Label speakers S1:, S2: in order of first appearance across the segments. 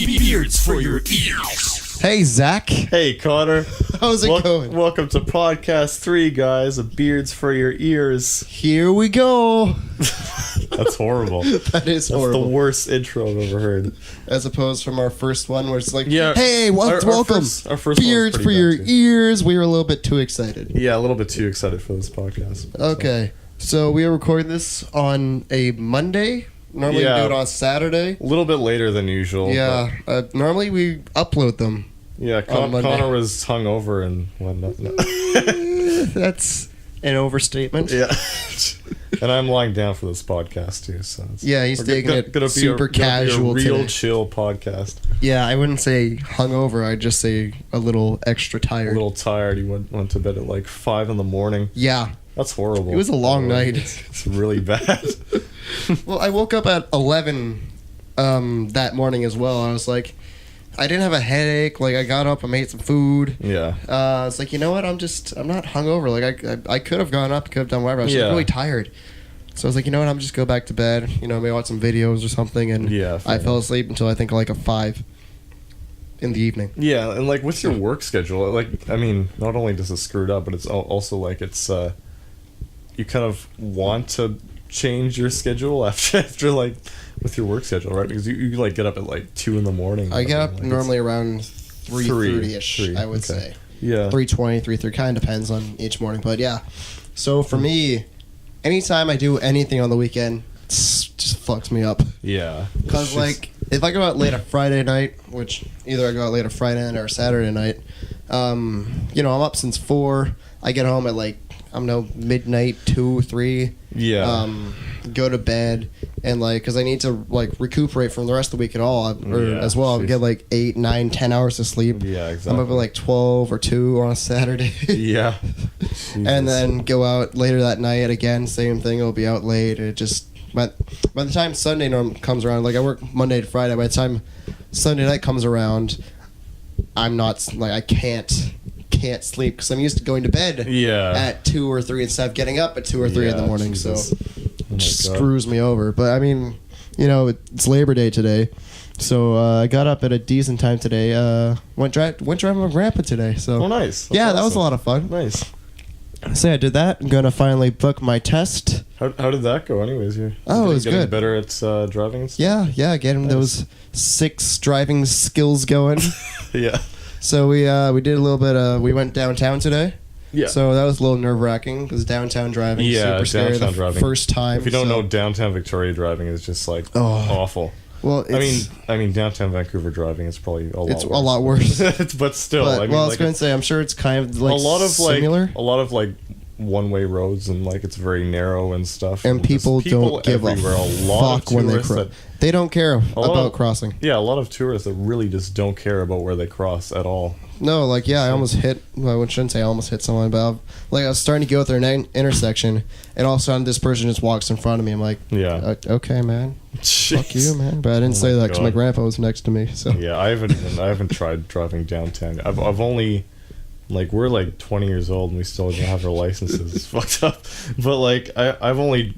S1: Beards for your ears.
S2: Hey, Zach.
S3: Hey, Connor.
S2: How's it going?
S3: Welcome to podcast 3, guys, of Beards for your ears.
S2: Here we go.
S3: That's horrible.
S2: That is horrible.
S3: That's the worst intro I've ever heard.
S2: As opposed from our first one where it's like,
S3: Yeah,
S2: hey, welcome.
S3: our first
S2: Beards for your ears. We were a little bit too excited.
S3: Yeah, a little bit too excited for this podcast.
S2: Okay. So we are recording this on a Monday. Normally we do it on Saturday.
S3: A little bit later than usual.
S2: Yeah. Normally we upload them.
S3: Yeah, Connor was hungover and whatnot. No.
S2: That's an overstatement.
S3: Yeah. And I'm lying down for this podcast too. So
S2: he's taking it super casual
S3: today. Real
S2: today.
S3: chill podcast.
S2: Yeah, I wouldn't say hungover. I'd just say a little extra tired.
S3: A little tired. He went to bed at like 5 in the morning.
S2: Yeah.
S3: That's horrible.
S2: It was a long night.
S3: It's really bad.
S2: Well, I woke up at 11 that morning as well. I was like, I didn't have a headache. Like, I got up, I made some food.
S3: Yeah.
S2: I was like, you know what? I'm not hungover. Like, I could have gone up, could have done whatever. I was just really tired. So I was like, you know what? I'm just go back to bed. You know, maybe watch some videos or something. And I fell asleep until I think like a 5 in the evening.
S3: Yeah, and like with your work schedule, like, I mean, not only does it screw it up, but it's also like it's you kind of want to change your schedule after like with your work schedule, right? Because you like get up at like 2 in the morning.
S2: I get up like normally around 3:30ish, I would say.
S3: Yeah.
S2: 3:20, 3:30, kind of depends on each morning, but yeah. So for me, anytime I do anything on the weekend, it just fucks me up.
S3: Yeah.
S2: Because like if I go out late a Friday night, which either I go out late a Friday night or a Saturday night, you know, I'm up since 4. I get home at like, I don't know, midnight, 2, 3.
S3: Yeah.
S2: Go to bed and like, because I need to like recuperate from the rest of the week as well. I'll get like 8, 9, 10 hours of sleep.
S3: Yeah, exactly.
S2: I'm up at like 12 or 2 on a Saturday.
S3: Yeah.
S2: And then go out later that night again. Same thing. I'll be out late. It just by the time Sunday comes around, like I work Monday to Friday. By the time Sunday night comes around, I'm not like I can't sleep because I'm used to going to bed at 2 or 3 instead of getting up at 2 or 3 in the morning.
S3: Jesus.
S2: So it screws me over. But I mean, you know, it's Labor Day today, so I got up at a decent time today. Went driving with my grandpa today. So
S3: nice. That's
S2: that was a lot of fun.
S3: Nice.
S2: So I did that. I'm gonna finally book my test.
S3: How did that go? Anyways, it
S2: was
S3: getting
S2: good.
S3: Better at driving and stuff?
S2: Yeah, getting those 6 driving skills going.
S3: Yeah.
S2: So we did a little bit. We went downtown today. Yeah. So that was a little nerve wracking because downtown driving is super scary the first time.
S3: If you don't know, downtown Victoria driving is just like awful.
S2: Well,
S3: I mean, downtown Vancouver driving is probably a lot worse. But still,
S2: I was going to say, I'm sure it's kind of like similar.
S3: A lot of like one-way roads and like it's very narrow and stuff.
S2: And people don't give a fuck when they cross. They don't care about crossing.
S3: Yeah, a lot of tourists that really just don't care about where they cross at all.
S2: No, like, I almost hit, well, I shouldn't say I almost hit someone, but I was starting to go through an intersection, and all of a sudden this person just walks in front of me. I'm like, okay, man.
S3: Jeez.
S2: Fuck you, man. But I didn't say that because my grandpa was next to me. So
S3: yeah, I haven't tried driving downtown. I've only, like, we're like 20 years old and we still don't have our licenses. It's fucked up. But like, I've only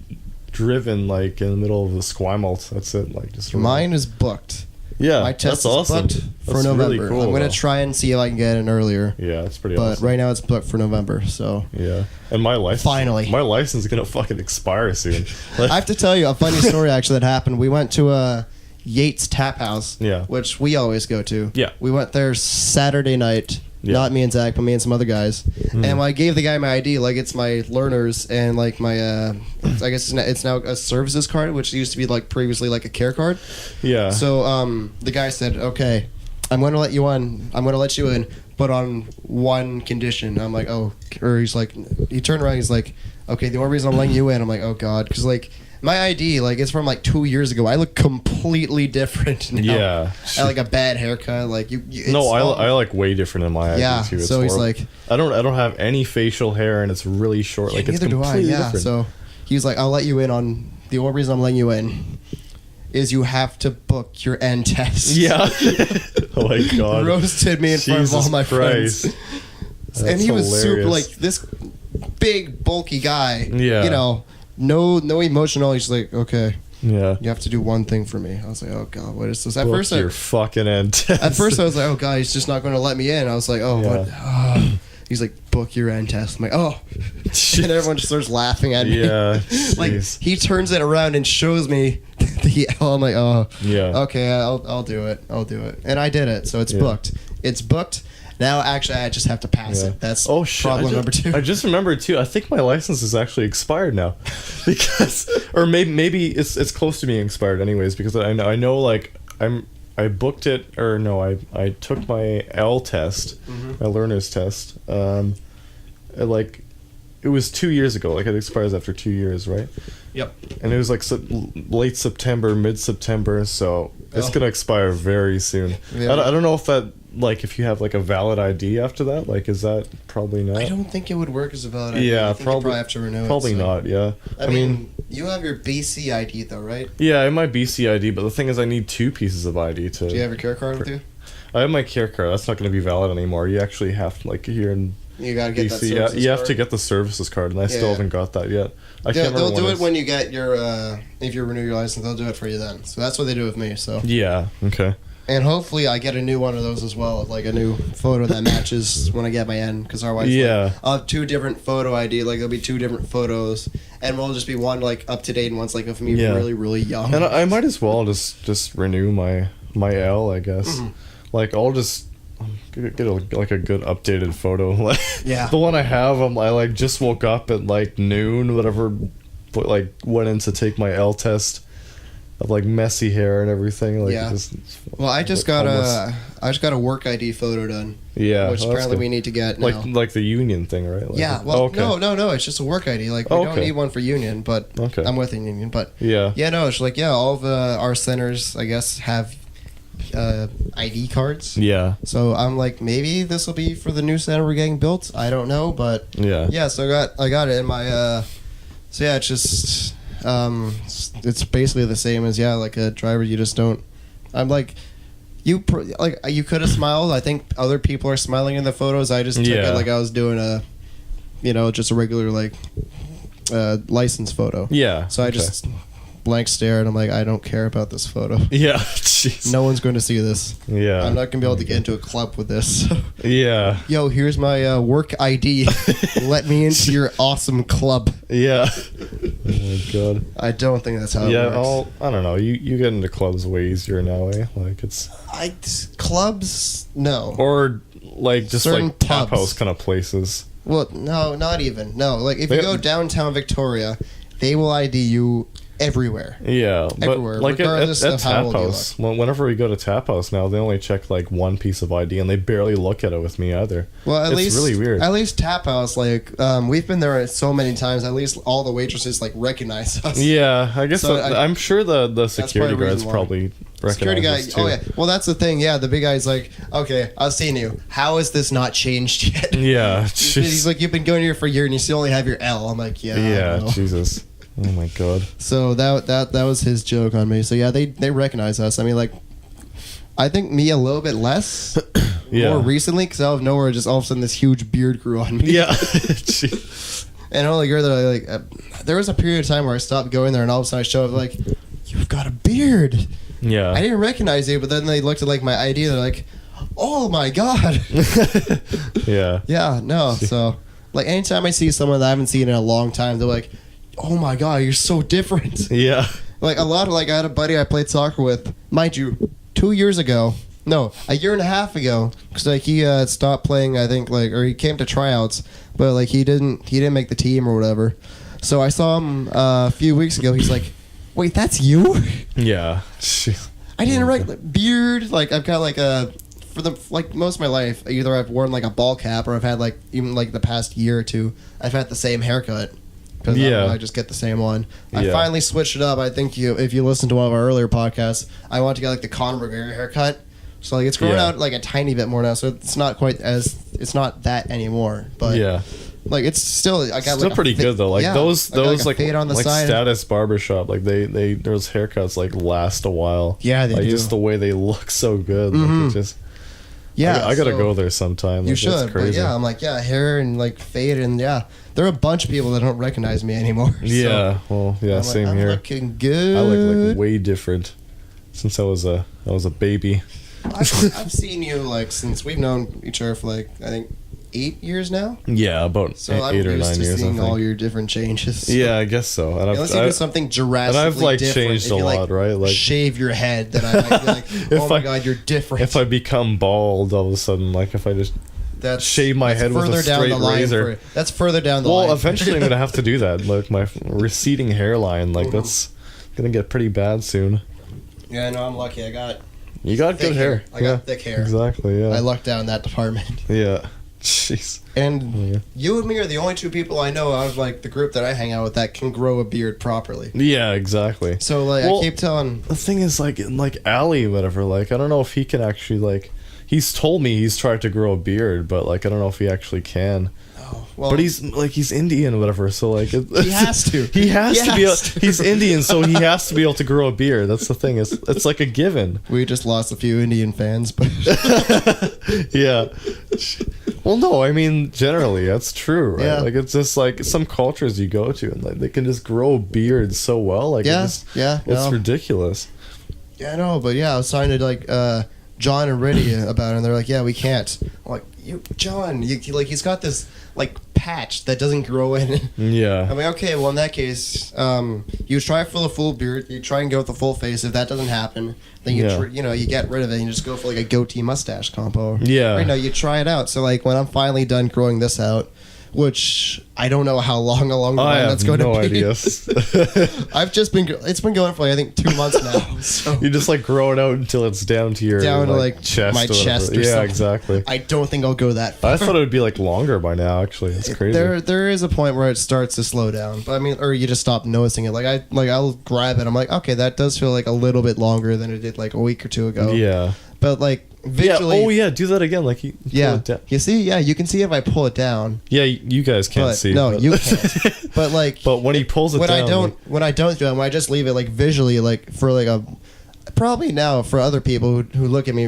S3: driven like in the middle of the Esquimalt. That's it. Like, just
S2: mine is booked.
S3: Yeah,
S2: my test
S3: that's awesome.
S2: Booked for November. Really cool, I'm gonna try and see if I can get in earlier.
S3: Yeah, that's pretty
S2: awesome.
S3: awesome.
S2: But right now it's booked for November. So
S3: yeah, and my license my license is gonna fucking expire soon.
S2: I have to tell you a funny story actually that happened. We went to a Yates Tap House, which we always go to. Yeah, we went there Saturday night. Yeah. Not me and Zach, but me and some other guys. And when I gave the guy my ID, like it's my learner's and like my, I guess it's now a services card, which used to be like previously like a care card. Yeah. So the guy said, "Okay, I'm going to let you in. I'm going to let you in, but on one condition." I'm like, "Oh," or he's like, he turned around, he's like, "Okay, the only reason I'm letting you in," I'm like, "Oh God," because like. My ID, like, it's from, like, 2 years ago. I look completely different now. Yeah. I like a bad haircut. Like,
S3: I like way different than my ID, too. It's
S2: so he's like...
S3: I don't have any facial hair, and it's really short.
S2: Yeah,
S3: like, it's
S2: neither do I. Yeah,
S3: different.
S2: So he's like, I'll let you in on... The only reason I'm letting you in is you have to book your end test.
S3: Yeah. Oh, my God.
S2: Roasted me in front of all my friends. And he was
S3: hilarious.
S2: super, like, this big, bulky guy. Yeah. You know... No emotional. He's like, okay.
S3: Yeah.
S2: You have to do one thing for me. I was like, oh God, what is this? At
S3: Book
S2: first,
S3: your fucking end test.
S2: At first I was like, oh God, he's just not going to let me in. I was like, oh, what? Oh. He's like, book your end test. I'm like, oh. And everyone just starts laughing at me.
S3: Yeah.
S2: Like, he turns it around and shows me the L. I'm like, oh.
S3: Yeah.
S2: Okay, I'll do it. I'll do it. And I did it, so it's booked. It's booked. Now, actually, I just have to pass it. That's problem number 2.
S3: I just remembered, too. I think my license is actually expired now. Because, or maybe it's close to being expired anyways, because I know like, I booked it, or no, I took my L test, my learner's test, like, it was 2 years ago, like, it expires after 2 years, right?
S2: Yep.
S3: And it was like late September, mid-September, so it's going to expire very soon. Yeah. I don't know if that, like, if you have, like, a valid ID after that, like, is that probably not?
S2: I don't think it would work as a valid ID.
S3: Yeah,
S2: I think you probably have to renew it.
S3: Probably not, yeah.
S2: I mean, you have your BC ID, though, right?
S3: Yeah, I have my BC ID, but the thing is I need 2 pieces of ID to...
S2: Do you have your care card with you?
S3: I have my care card. That's not going to be valid anymore. You actually have to, like, here in...
S2: You gotta get that
S3: BC,
S2: services
S3: you have
S2: card?
S3: to get the services card, and I still haven't got that yet.
S2: They'll do it when you get your, if you renew your license, they'll do it for you then. So that's what they do with me, so.
S3: Yeah, okay.
S2: And hopefully I get a new one of those as well, like a new photo that matches when I get my N, because our wife's like, I'll have 2 different photo ID, like there'll be 2 different photos, and we'll just be one like up to date and one's like of me really, really young.
S3: And I might as well just renew my L, I guess. Like, I'll just get a good updated photo.
S2: Yeah.
S3: The one I have, I like just woke up at like noon, whatever, like went in to take my L test. Of like messy hair and everything. Like,
S2: well, I just got a work ID photo done.
S3: Yeah,
S2: which apparently we need to get now.
S3: Like the union thing, right? Like,
S2: yeah. Well, no. It's just a work ID. Like we don't need one for union, but I'm with a union. But no. It's like all of our centers, I guess, have ID cards. Yeah. So I'm like, maybe this will be for the new center we're getting built. I don't know, but yeah. So I got it in my. So yeah, it's just. It's basically the same as like a driver. You just don't. I'm like, you could have smiled. I think other people are smiling in the photos. I just took it like I was doing a, just a regular like, license photo. Yeah. So I just blank stare and I'm like, I don't care about this photo. Yeah. Jeez. No one's going to see this. Yeah. I'm not going to be able to get into a club with this. Yeah. Yo, here's my work ID. Let me into your awesome club. Yeah. Oh my God. I don't think that's how it works.
S3: I don't know. You get into clubs way easier now, eh? Like
S2: clubs, no.
S3: Or like just certain like tap house kind of places.
S2: Well, no, not even. No, like if you go downtown Victoria, they will ID you everywhere.
S3: Yeah,
S2: everywhere,
S3: but like regardless at of how old house, you look. Whenever we go to tap house now, they only check like one piece of ID, and they barely look at it with me either. Well, at least really weird.
S2: At least tap house, like we've been there so many times. At least all the waitresses like recognize us.
S3: Yeah, I guess so. I'm sure the security guards probably recognize security guy.
S2: Us too. Oh yeah. Well, that's the thing. Yeah, the big guy's like, okay, I've seen you. How has this not changed yet? Yeah. He's like, you've been going here for a year, and you still only have your L. I'm like, yeah.
S3: Yeah. Jesus. Oh my God.
S2: So that was his joke on me. So yeah, they recognize us. I mean, like, I think me a little bit less more recently, because out of nowhere, just all of a sudden this huge beard grew on me. Yeah. And only girl that like, there was a period of time where I stopped going there, and all of a sudden I showed up like, you've got a beard. Yeah. I didn't recognize you, but then they looked at like my ID, and they're like, oh my God. Yeah. Yeah. No. So like anytime I see someone that I haven't seen in a long time, they're like, oh my God, you're so different. Yeah. Like a lot of I had a buddy I played soccer with, mind you, 2 years ago. No, a year and a half ago, because like he stopped playing. I think or he came to tryouts, but like he didn't make the team or whatever. So I saw him a few weeks ago. He's like, wait, that's you? Yeah. I didn't beard. Like I've got like for the most of my life, either I've worn like a ball cap or I've had like even like the past year or two, I've had the same haircut. Because I just get the same one. I finally switched it up. I think if you listen to one of our earlier podcasts, I want to get like the Conor McGregor haircut. So like it's growing out like a tiny bit more now. So it's not not that anymore. But like it's still I got
S3: still like pretty good though. Like those like on the side. Status barbershop, like they those haircuts like last a while.
S2: Yeah, they do.
S3: Just the way they look so good. Mm-hmm. Like
S2: Yeah,
S3: I gotta go there sometime.
S2: You should, but yeah, I'm like, yeah, hair and like fade, and yeah, there are a bunch of people that don't recognize me anymore.
S3: Yeah, well, yeah, same here.
S2: I'm looking good.
S3: I look like way different since I was a baby.
S2: I've seen you like since we've known each other for like I think 8 years now.
S3: Yeah, about 8 or 9 years.
S2: So I'm seeing all your different changes. So.
S3: Yeah, I guess so. And
S2: unless you do something drastically
S3: and I've like
S2: different.
S3: changed a lot, right? Like
S2: shave your head, then I might be like, oh my god, you're different.
S3: If I become bald all of a sudden, like if I just shave my head with a straight razor,
S2: that's further down the line.
S3: Well, eventually I'm gonna have to do that. Like my receding hairline, like that's gonna get pretty bad soon.
S2: Yeah, no, I'm lucky.
S3: You got good hair.
S2: I got thick hair.
S3: Exactly, yeah.
S2: I lucked down in that department.
S3: Yeah. Jeez.
S2: And you and me are the only two people I know out of like the group that I hang out with that can grow a beard properly.
S3: Yeah, exactly.
S2: So like I keep telling
S3: the thing is like Ali, whatever, like I don't know if he can actually like he's told me he's tried to grow a beard, but like I don't know if he actually can. Well, but he's Indian or whatever, so like
S2: he has to.
S3: He has to be. He's Indian, so he has to be able to grow a beard. That's the thing. It's like a given.
S2: We just lost a few Indian fans, but
S3: yeah. Well, no, I mean generally that's true, right?
S2: Yeah.
S3: Like it's just like some cultures you go to, and like they can just grow beards so well. Like it's ridiculous.
S2: Yeah, I know, but yeah, I was talking to like John and Riddy about it, and they're like, "Yeah, we can't." I'm like, John, he's got this like patch that doesn't grow in.
S3: Yeah.
S2: I'm like, okay, well in that case, you try for the full beard, you try and go with the full face. If that doesn't happen, then you get rid of it and you just go for like a goatee mustache combo.
S3: Yeah.
S2: You try it out. So like when I'm finally done growing this out, which I don't know how long along the line that's going to be.
S3: I have no idea.
S2: It's been going for like, I think 2 months now. So.
S3: You just like grow it out until it's down to your chest.
S2: My chest or
S3: yeah,
S2: something.
S3: Exactly.
S2: I don't think I'll go that far.
S3: I thought it would be like longer by now. Actually, it's crazy.
S2: There is a point where it starts to slow down, but I mean, or you just stop noticing it. I'll grab it. I'm like, okay, that does feel like a little bit longer than it did like a week or two ago.
S3: Yeah.
S2: But like visually,
S3: do that again. Like you pull it down.
S2: You see, you can see if I pull it down.
S3: Yeah, you guys can't see.
S2: No, you can't. But like,
S3: but when he pulls it down,
S2: when I don't do it, when I just leave it like visually, like for like a probably now for other people who look at me,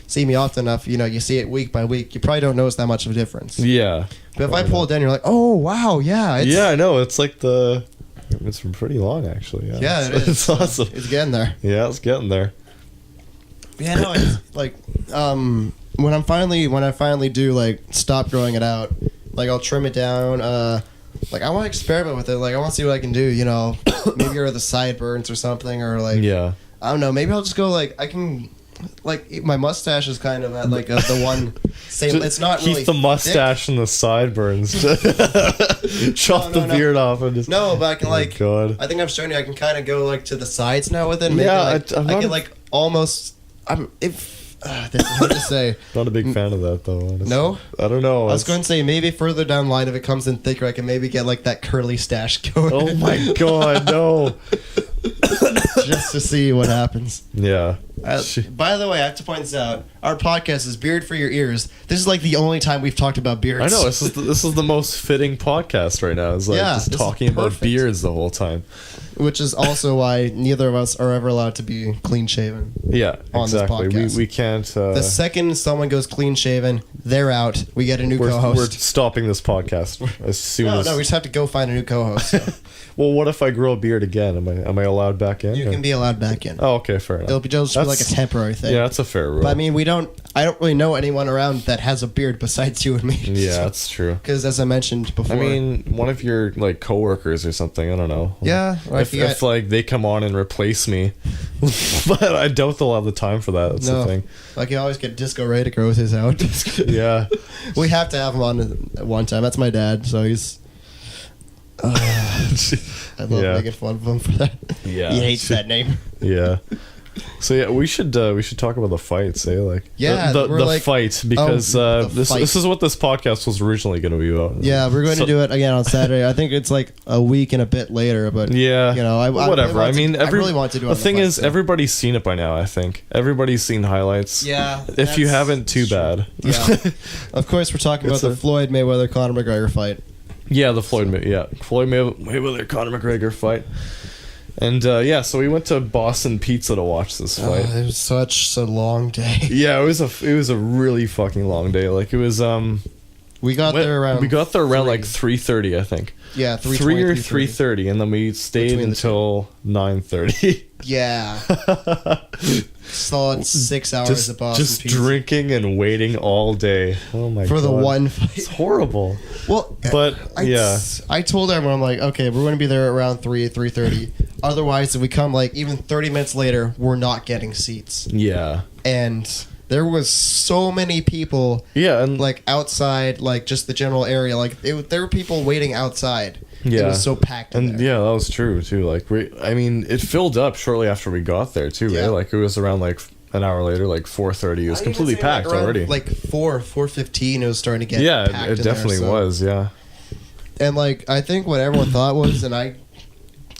S2: see me often enough, you see it week by week, you probably don't notice that much of a difference.
S3: Yeah.
S2: But if I pull it down, you're like, oh wow, yeah.
S3: Yeah, I know. It's like it's pretty long actually.
S2: Yeah, it is.
S3: It's awesome.
S2: It's getting there.
S3: Yeah, it's getting there.
S2: Yeah, no, it's like when I finally do like stop growing it out, like I'll trim it down. Like I want to experiment with it. Like I want to see what I can do. Maybe or the sideburns or something, or like I don't know. Maybe I'll just go like I can. Like my mustache is kind of at like the one same. It's not really
S3: keep the mustache thick. And the sideburns. Chop the beard off and just.
S2: No, but I can like.
S3: God.
S2: I think I'm showing you. I can kind of go like to the sides now with it. Maybe,
S3: I
S2: can like almost. This is hard to say.
S3: Not a big fan of that though. Honestly.
S2: No,
S3: I don't know.
S2: I was going to say maybe further down the line if it comes in thicker, I can maybe get like that curly stash going.
S3: Oh my god, no!
S2: Just to see what happens.
S3: Yeah.
S2: By the way, I have to point this out. Our podcast is Beard for Your Ears. This is like the only time we've talked about beards.
S3: I know. This is the most fitting podcast right now. It's like just talking about beards the whole time.
S2: Which is also why neither of us are ever allowed to be clean shaven.
S3: Yeah,
S2: on
S3: exactly.
S2: This podcast.
S3: We can't.
S2: The second someone goes clean shaven, they're out. We get a new co-host.
S3: We're stopping this podcast as soon as.
S2: No, we just have to go find a new co-host. So.
S3: Well, what if I grow a beard again? Am I allowed back in?
S2: You can be allowed back in.
S3: Oh, okay, fair enough.
S2: It'll just be like a temporary thing.
S3: Yeah, that's a fair rule.
S2: But I mean, I don't really know anyone around that has a beard besides you and me.
S3: Yeah, that's true.
S2: Because as I mentioned before,
S3: I mean, one of your like coworkers or something. I don't know.
S2: Yeah,
S3: if like they come on and replace me, but I doubt they'll have the time for that. That's the thing. Like
S2: you always get Disco Ray to grow his out.
S3: Yeah,
S2: we have to have him on at one time. That's my dad, so he's. I love making fun of him for that.
S3: Yeah,
S2: he hates that name.
S3: Yeah. So yeah, we should talk about the fights, eh? Like the fight because this is what this podcast was originally going to be about.
S2: Yeah, we're going to do it again on Saturday. I think it's like a week and a bit later, but
S3: whatever. I
S2: really want to do it.
S3: The thing is, everybody's seen it by now. I think everybody's seen highlights.
S2: Yeah,
S3: if you haven't, too bad.
S2: Yeah, of course we're talking about the Floyd Mayweather Conor McGregor fight.
S3: Yeah, Floyd Mayweather Conor McGregor fight. And so we went to Boston Pizza to watch this fight.
S2: It was such a long day.
S3: Yeah, it was a really fucking long day. Like it was we got there around like 3:30, I think.
S2: Yeah,
S3: 3 or 3:30, and then we stayed until 9:30.
S2: Yeah. Solid 6 hours at Boston
S3: Just
S2: Pizza.
S3: drinking and waiting all day. Oh my god.
S2: For the one fight.
S3: It's horrible.
S2: Well,
S3: but
S2: I told everyone, I'm like, okay, we're going to be there around 3:30. Otherwise, if we come like even 30 minutes later, we're not getting seats.
S3: Yeah.
S2: And there was so many people.
S3: Yeah, and
S2: like outside, like just the general area. Like there were people waiting outside.
S3: Yeah.
S2: It was so packed in there.
S3: Yeah, that was true too. Like it filled up shortly after we got there too. Yeah. Right? Like it was around like an hour later, like 4:30. It was completely packed already.
S2: Like 4:15, it was starting to get.
S3: Yeah,
S2: packed
S3: it definitely was. Yeah.
S2: And like I think what everyone thought was, and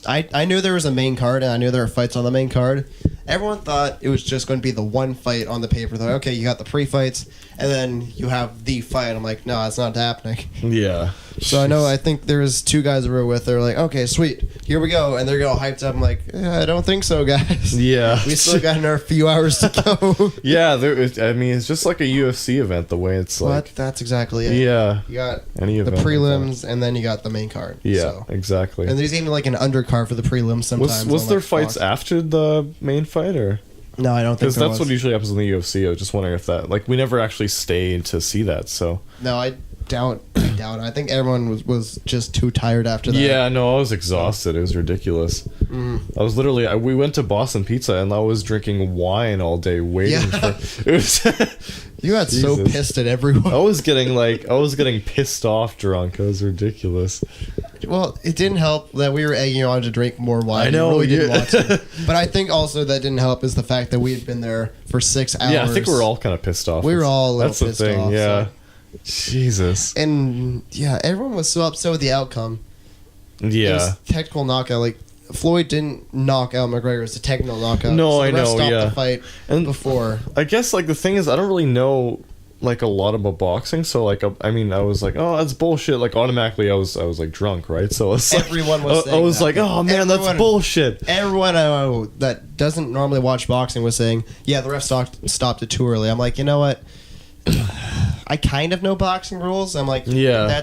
S2: I knew there was a main card, and I knew there were fights on the main card. Everyone thought it was just going to be the one fight on the paper. They're like, okay, you got the pre-fights, and then you have the fight. I'm like, no, it's not happening.
S3: Yeah.
S2: So I think there was two guys we were with. They're like, okay, sweet, here we go, and they're all hyped up. I'm like, I don't think so, guys.
S3: Yeah.
S2: We still got another few hours to go.
S3: Yeah, it's just like a UFC event. The way it's like.
S2: But that's exactly it.
S3: Yeah.
S2: You got
S3: the
S2: prelims, and then you got the main card.
S3: Yeah,
S2: so.
S3: exactly.
S2: And there's even like an undercard for the prelims sometimes.
S3: Was there fights after the main fight, or?
S2: No, I don't think
S3: because that's what usually happens in the UFC. I was just wondering if that, like, we never actually stayed to see that. So
S2: no, I doubt. I think everyone was just too tired after that.
S3: Yeah, no, I was exhausted. It was ridiculous. I was literally. We went to Boston Pizza, and I was drinking wine all day waiting for. It was.
S2: You got so pissed at everyone.
S3: I was getting pissed off drunk. It was ridiculous.
S2: Well, it didn't help that we were egging you on to drink more wine.
S3: I know.
S2: You really didn't want to. But I think also that didn't help is the fact that we had been there for 6 hours.
S3: Yeah, I think we were all kind of pissed off.
S2: We were all a little pissed off.
S3: That's the thing, yeah. So. Jesus.
S2: And, yeah, everyone was so upset with the outcome.
S3: Yeah.
S2: It was technical knockout. Like, Floyd didn't knock out McGregor. It was a technical knockout.
S3: No,
S2: so
S3: I know,
S2: stopped
S3: yeah.
S2: the fight before.
S3: I guess, like, the thing is, I don't really know... like a lot about boxing, so like I was like, oh, that's bullshit. Like automatically, I was like drunk, right? So it's like,
S2: everyone was.
S3: I was like, oh man, that's bullshit.
S2: Everyone I know that doesn't normally watch boxing was saying, yeah, the ref stopped it too early. I'm like, you know what? I kind of know boxing rules. I'm like, yeah,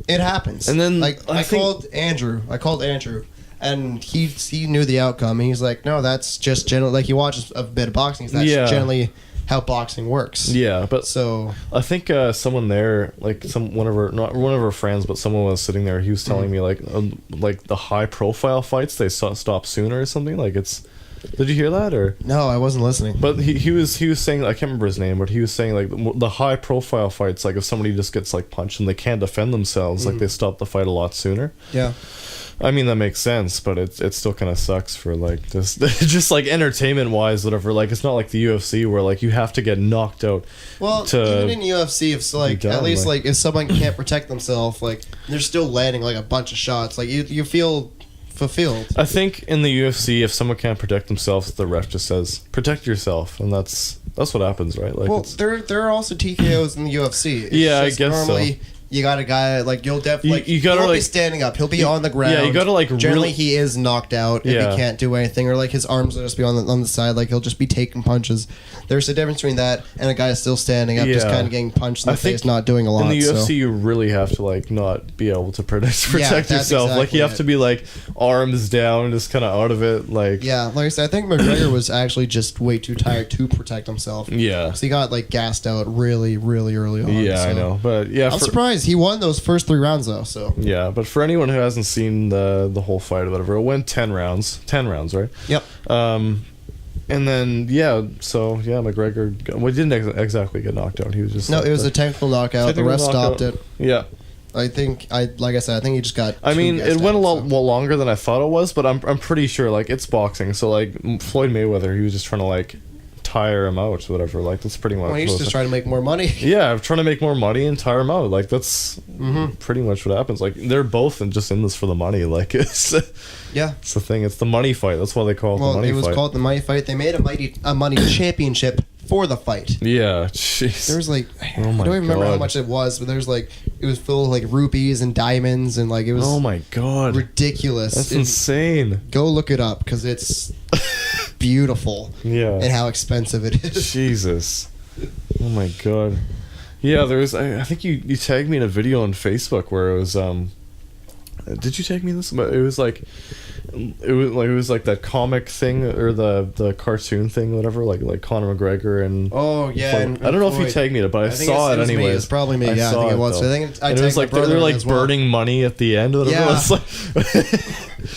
S2: it happens.
S3: And then
S2: like I called Andrew, and he knew the outcome. And he's like, no, that's just generally like he watches a bit of boxing. That's generally how boxing works.
S3: Yeah, but
S2: so
S3: I think someone there, like one of our friends, but someone was sitting there. He was telling me like the high profile fights they stop sooner or something. Like it's. Did you hear that or
S2: no? I wasn't listening.
S3: But he was saying, I can't remember his name, but he was saying like the high profile fights, like if somebody just gets like punched and they can't defend themselves, like they stop the fight a lot sooner.
S2: Yeah.
S3: I mean, that makes sense, but it still kind of sucks for like just like entertainment wise, whatever. Like it's not like the UFC where like you have to get knocked out.
S2: Well, even in UFC, if like at least like if someone can't protect themselves, like they're still landing like a bunch of shots. Like you feel fulfilled.
S3: I think in the UFC, if someone can't protect themselves, the ref just says protect yourself, and that's what happens, right? Like,
S2: well, there are also TKOs in the UFC. It's
S3: I guess normally, so.
S2: You got a guy like you'll definitely
S3: you gotta
S2: be standing up. He'll be on the ground.
S3: Yeah, you gotta like
S2: generally he is knocked out if he can't do anything, or like his arms will just be on the side. Like he'll just be taking punches. There's a difference between that and a guy still standing up, just kind of getting punched in the face, not doing a lot.
S3: In the UFC, you really have to like not be able to protect yourself.
S2: Exactly
S3: like you have to be like arms down, just kind of out of it. Like
S2: like I said, I think McGregor was actually just way too tired to protect himself.
S3: Yeah,
S2: so he got like gassed out really, really early on.
S3: Yeah, I know, but yeah,
S2: I'm surprised he won those first 3 rounds though. So
S3: yeah, but for anyone who hasn't seen the whole fight or whatever, it went 10 rounds, right?
S2: Yep.
S3: And then McGregor didn't exactly get knocked out. He was just
S2: it was a technical knockout. The ref stopped it.
S3: Yeah.
S2: I think like I said, I think he just got.
S3: I mean, it went a lot longer than I thought it was, but I'm pretty sure like it's boxing. So like Floyd Mayweather, he was just trying to like tire him out or whatever. Like that's pretty much.
S2: Well, he's just trying to make more money.
S3: Yeah, trying to make more money and tire him out. Like that's pretty much what happens. Like they're both just in this for the money. Like it's it's the thing. It's the money fight. That's why they call it the money fight. Well, it was called
S2: the money fight. They made a money championship for the fight.
S3: Yeah, jeez.
S2: There was like I don't even remember how much it was, but there's like It was full of like rupees and diamonds and like it was.
S3: Oh my god,
S2: ridiculous!
S3: That's insane.
S2: Go look it up because it's beautiful.
S3: Yeah,
S2: and how expensive it is.
S3: Jesus. Oh my god. Yeah, there was. I think you tagged me in a video on Facebook where it was. Did you tag me this? But it was like that comic thing or the cartoon thing, whatever. Like Conor McGregor and.
S2: Oh yeah.
S3: I don't know if you tagged me in it, but I saw it anyway.
S2: It's probably me. Yeah, I think it was.
S3: I
S2: think
S3: it was like they're like burning money at the end. Whatever.
S2: Yeah.
S3: It's like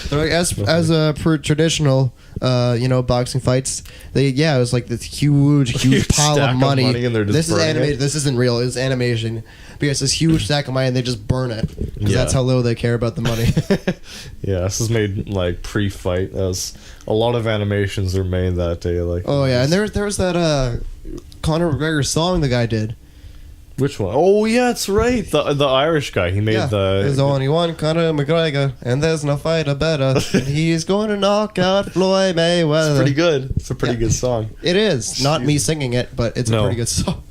S2: they're like, as a per traditional, boxing fights. It was like this huge pile of money.
S3: And they're just
S2: this is animated.
S3: It.
S2: This isn't real. It's animation. But it's this huge stack of money, and they just burn it because that's how little they care about the money.
S3: Yeah, this is made like pre-fight. As a lot of animations are made that day. Like
S2: and there was that Conor McGregor song the guy did.
S3: Which one? Oh yeah, that's right. The Irish guy. He made
S2: There's only one Conor McGregor, and there's no fighter better. And he's going to knock out Floyd Mayweather.
S3: It's pretty good. It's a pretty good song.
S2: It is. Not me singing it, but it's a pretty good song.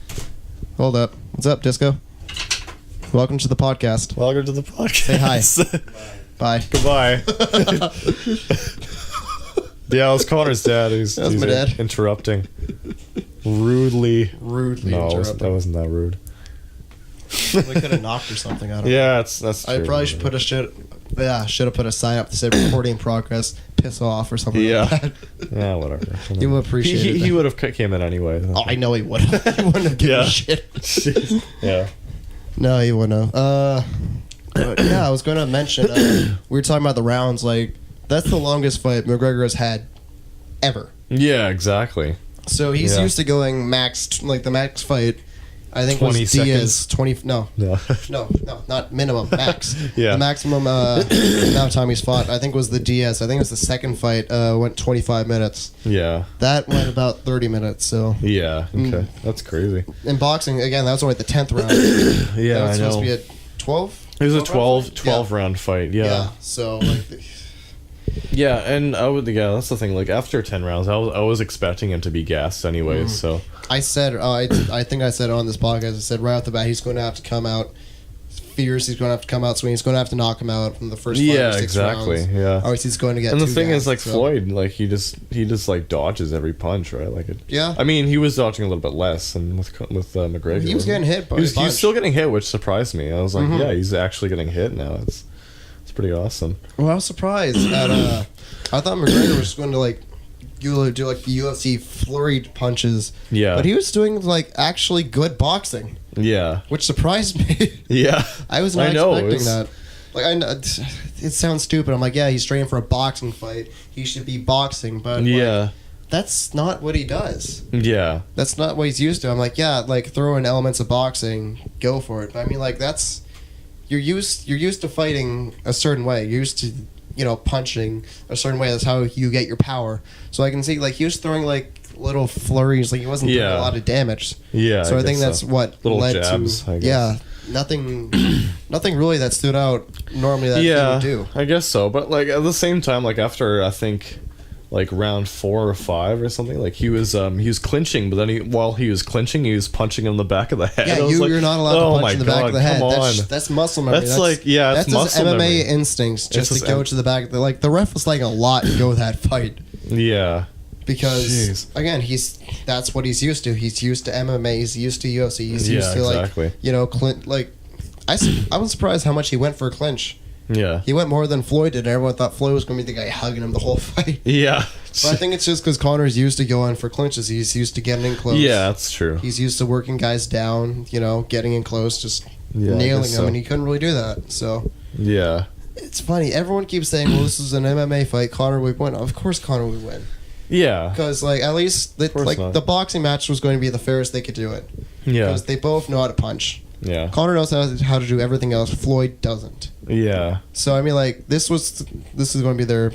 S2: Hold up. What's up, Disco? Welcome to the podcast.
S3: Welcome to the podcast.
S2: Say hi. Bye.
S3: Goodbye. Yeah, it was Connor's dad. He's
S2: my dad.
S3: Interrupting. Rudely.
S2: No,
S3: that wasn't that rude.
S2: We could have knocked or something out of it.
S3: Yeah, that's true.
S2: I probably should put should have put a sign up that said recording in progress, piss off or something like that.
S3: Yeah, whatever.
S2: He would appreciate it.
S3: He would have came in anyway.
S2: Oh, I know he would have. He wouldn't have given a shit.
S3: Yeah.
S2: No, he wouldn't have. I was going to mention, we were talking about the rounds, like, that's the longest fight McGregor has had ever.
S3: Yeah, exactly.
S2: So he's used to going max, like the max fight, I think
S3: 20
S2: was
S3: seconds.
S2: Diaz, 20, no, not minimum, max. The maximum amount of time he's fought, I think was the Diaz, I think it was the second fight, went 25 minutes.
S3: Yeah.
S2: That went about 30 minutes, so.
S3: Yeah, okay. That's crazy.
S2: In boxing, again, that was only the 10th round.
S3: Yeah,
S2: that was
S3: I know.
S2: supposed to be a 12?
S3: It was a 12 round fight, yeah.
S2: So, like...
S3: Yeah, and that's the thing, like, after 10 rounds, I was expecting him to be gassed anyways, so...
S2: I said, I think I said on this podcast, I said right off the bat, he's going to have to come out, fears he's going to have to come out swinging, he's going to have to knock him out from the first 5 or 6 rounds.
S3: Yeah.
S2: Or he's going to get
S3: And the
S2: too
S3: thing is,
S2: gassed,
S3: like, Floyd, like, he just like, dodges every punch, right? Like, I mean, he was dodging a little bit less, and with McGregor...
S2: He was getting hit by
S3: he was still getting hit, which surprised me. I was like, yeah, he's actually getting hit now. It's pretty awesome.
S2: Well, I was surprised at, I thought McGregor was going to, like, do like the UFC flurried punches. Yeah. But he was doing like actually good boxing.
S3: Yeah.
S2: Which surprised me.
S3: Yeah.
S2: I was not expecting that. Like I know it sounds stupid. I'm like, yeah, he's training for a boxing fight. He should be boxing, but like, that's not what he does.
S3: Yeah.
S2: That's not what he's used to. I'm like, yeah, like throw in elements of boxing, go for it. But I mean, like you're used to fighting a certain way. You're used to punching a certain way. That's how you get your power. So I can see, like, he was throwing, like, little flurries. Like, he wasn't doing a lot of damage.
S3: Yeah,
S2: so I think that's what
S3: little
S2: led
S3: jabs,
S2: to...
S3: I guess.
S2: Yeah, nothing really that stood out normally that he would do.
S3: I guess so. But, like, at the same time, like, after, I think... like round 4 or 5 or something, like he was clinching, but then while he was clinching, he was punching him in the back of the head.
S2: Yeah, you're not allowed to punch in the back of the head. That's muscle memory.
S3: That's muscle
S2: MMA
S3: memory.
S2: instincts just to go to the back. Like the ref was like a lot to go with that fight.
S3: Yeah,
S2: because again, that's what he's used to. He's used to MMA. He's used to UFC. He's used to like I was surprised how much he went for a clinch.
S3: Yeah.
S2: He went more than Floyd did. Everyone thought Floyd was going to be the guy hugging him the whole fight.
S3: Yeah.
S2: But I think it's just because Connor's used to going for clinches. He's used to getting in close.
S3: Yeah, that's true.
S2: He's used to working guys down, getting in close, just nailing them, and he couldn't really do that. So
S3: yeah.
S2: It's funny. Everyone keeps saying, well, this is an MMA fight. Connor would win. Of course Connor would win.
S3: Yeah.
S2: Because, like, at least the boxing match was going to be the fairest they could do it. Yeah. Because they both know how to punch. Yeah. Connor knows how to do everything else. Floyd doesn't. Yeah. So I mean, like, this is going to be their,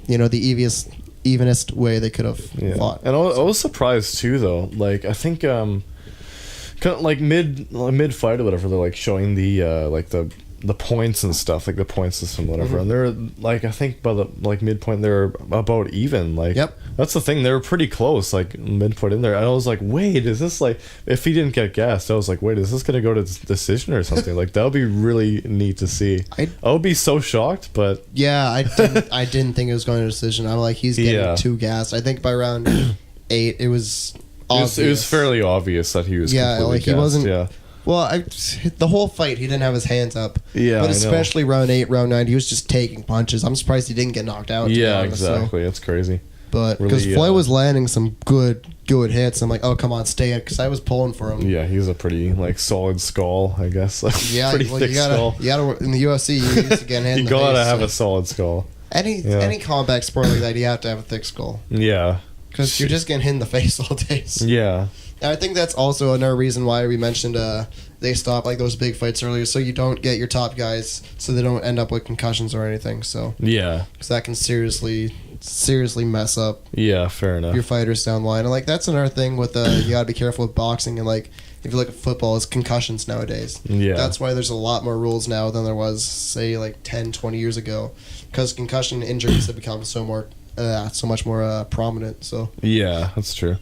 S2: the evenest way they could have fought.
S3: And I was surprised too, though. Like, I think kind of like mid fight or whatever, they're like showing the like the the points and stuff, like the point system, whatever. And they're like, I think by the like midpoint they're about even. Like, that's the thing. They were pretty close, like midpoint in there. And I was like, wait, is this like, if he didn't get gassed, I was like, wait, is this gonna go to decision or something? Like, that would be really neat to see. I would be so shocked, but
S2: yeah, I didn't think it was going to decision. I'm like, he's getting too gassed. I think by round 8, it was obvious.
S3: It was fairly obvious that he was completely
S2: like
S3: gassed.
S2: He wasn't.
S3: Yeah.
S2: Well, the whole fight, he didn't have his hands up.
S3: Yeah,
S2: but especially round 8, round 9, he was just taking punches. I'm surprised he didn't get knocked out.
S3: Yeah, exactly. That's crazy.
S2: But because really, Floyd was landing some good hits, I'm like, oh, come on, stay in, because I was pulling for him.
S3: Yeah, he's a pretty like solid skull, I guess.
S2: Yeah,
S3: pretty thick skull.
S2: You gotta in the UFC, you used to get hit in the face.
S3: You gotta have a solid skull.
S2: Any combat sport like that, you have to have a thick skull.
S3: Yeah,
S2: because you're just getting hit in the face all day. So.
S3: Yeah.
S2: And I think that's also another reason why we mentioned they stop like those big fights earlier, so you don't get your top guys, so they don't end up with concussions or anything. So
S3: yeah,
S2: because that can seriously mess up.
S3: Yeah, fair enough.
S2: Your fighters down the line, and like that's another thing with you gotta be careful with boxing, and like if you look at football, it's concussions nowadays.
S3: Yeah,
S2: that's why there's a lot more rules now than there was say like 10, 20 years ago, because concussion injuries have become so much more prominent. So
S3: yeah, that's true.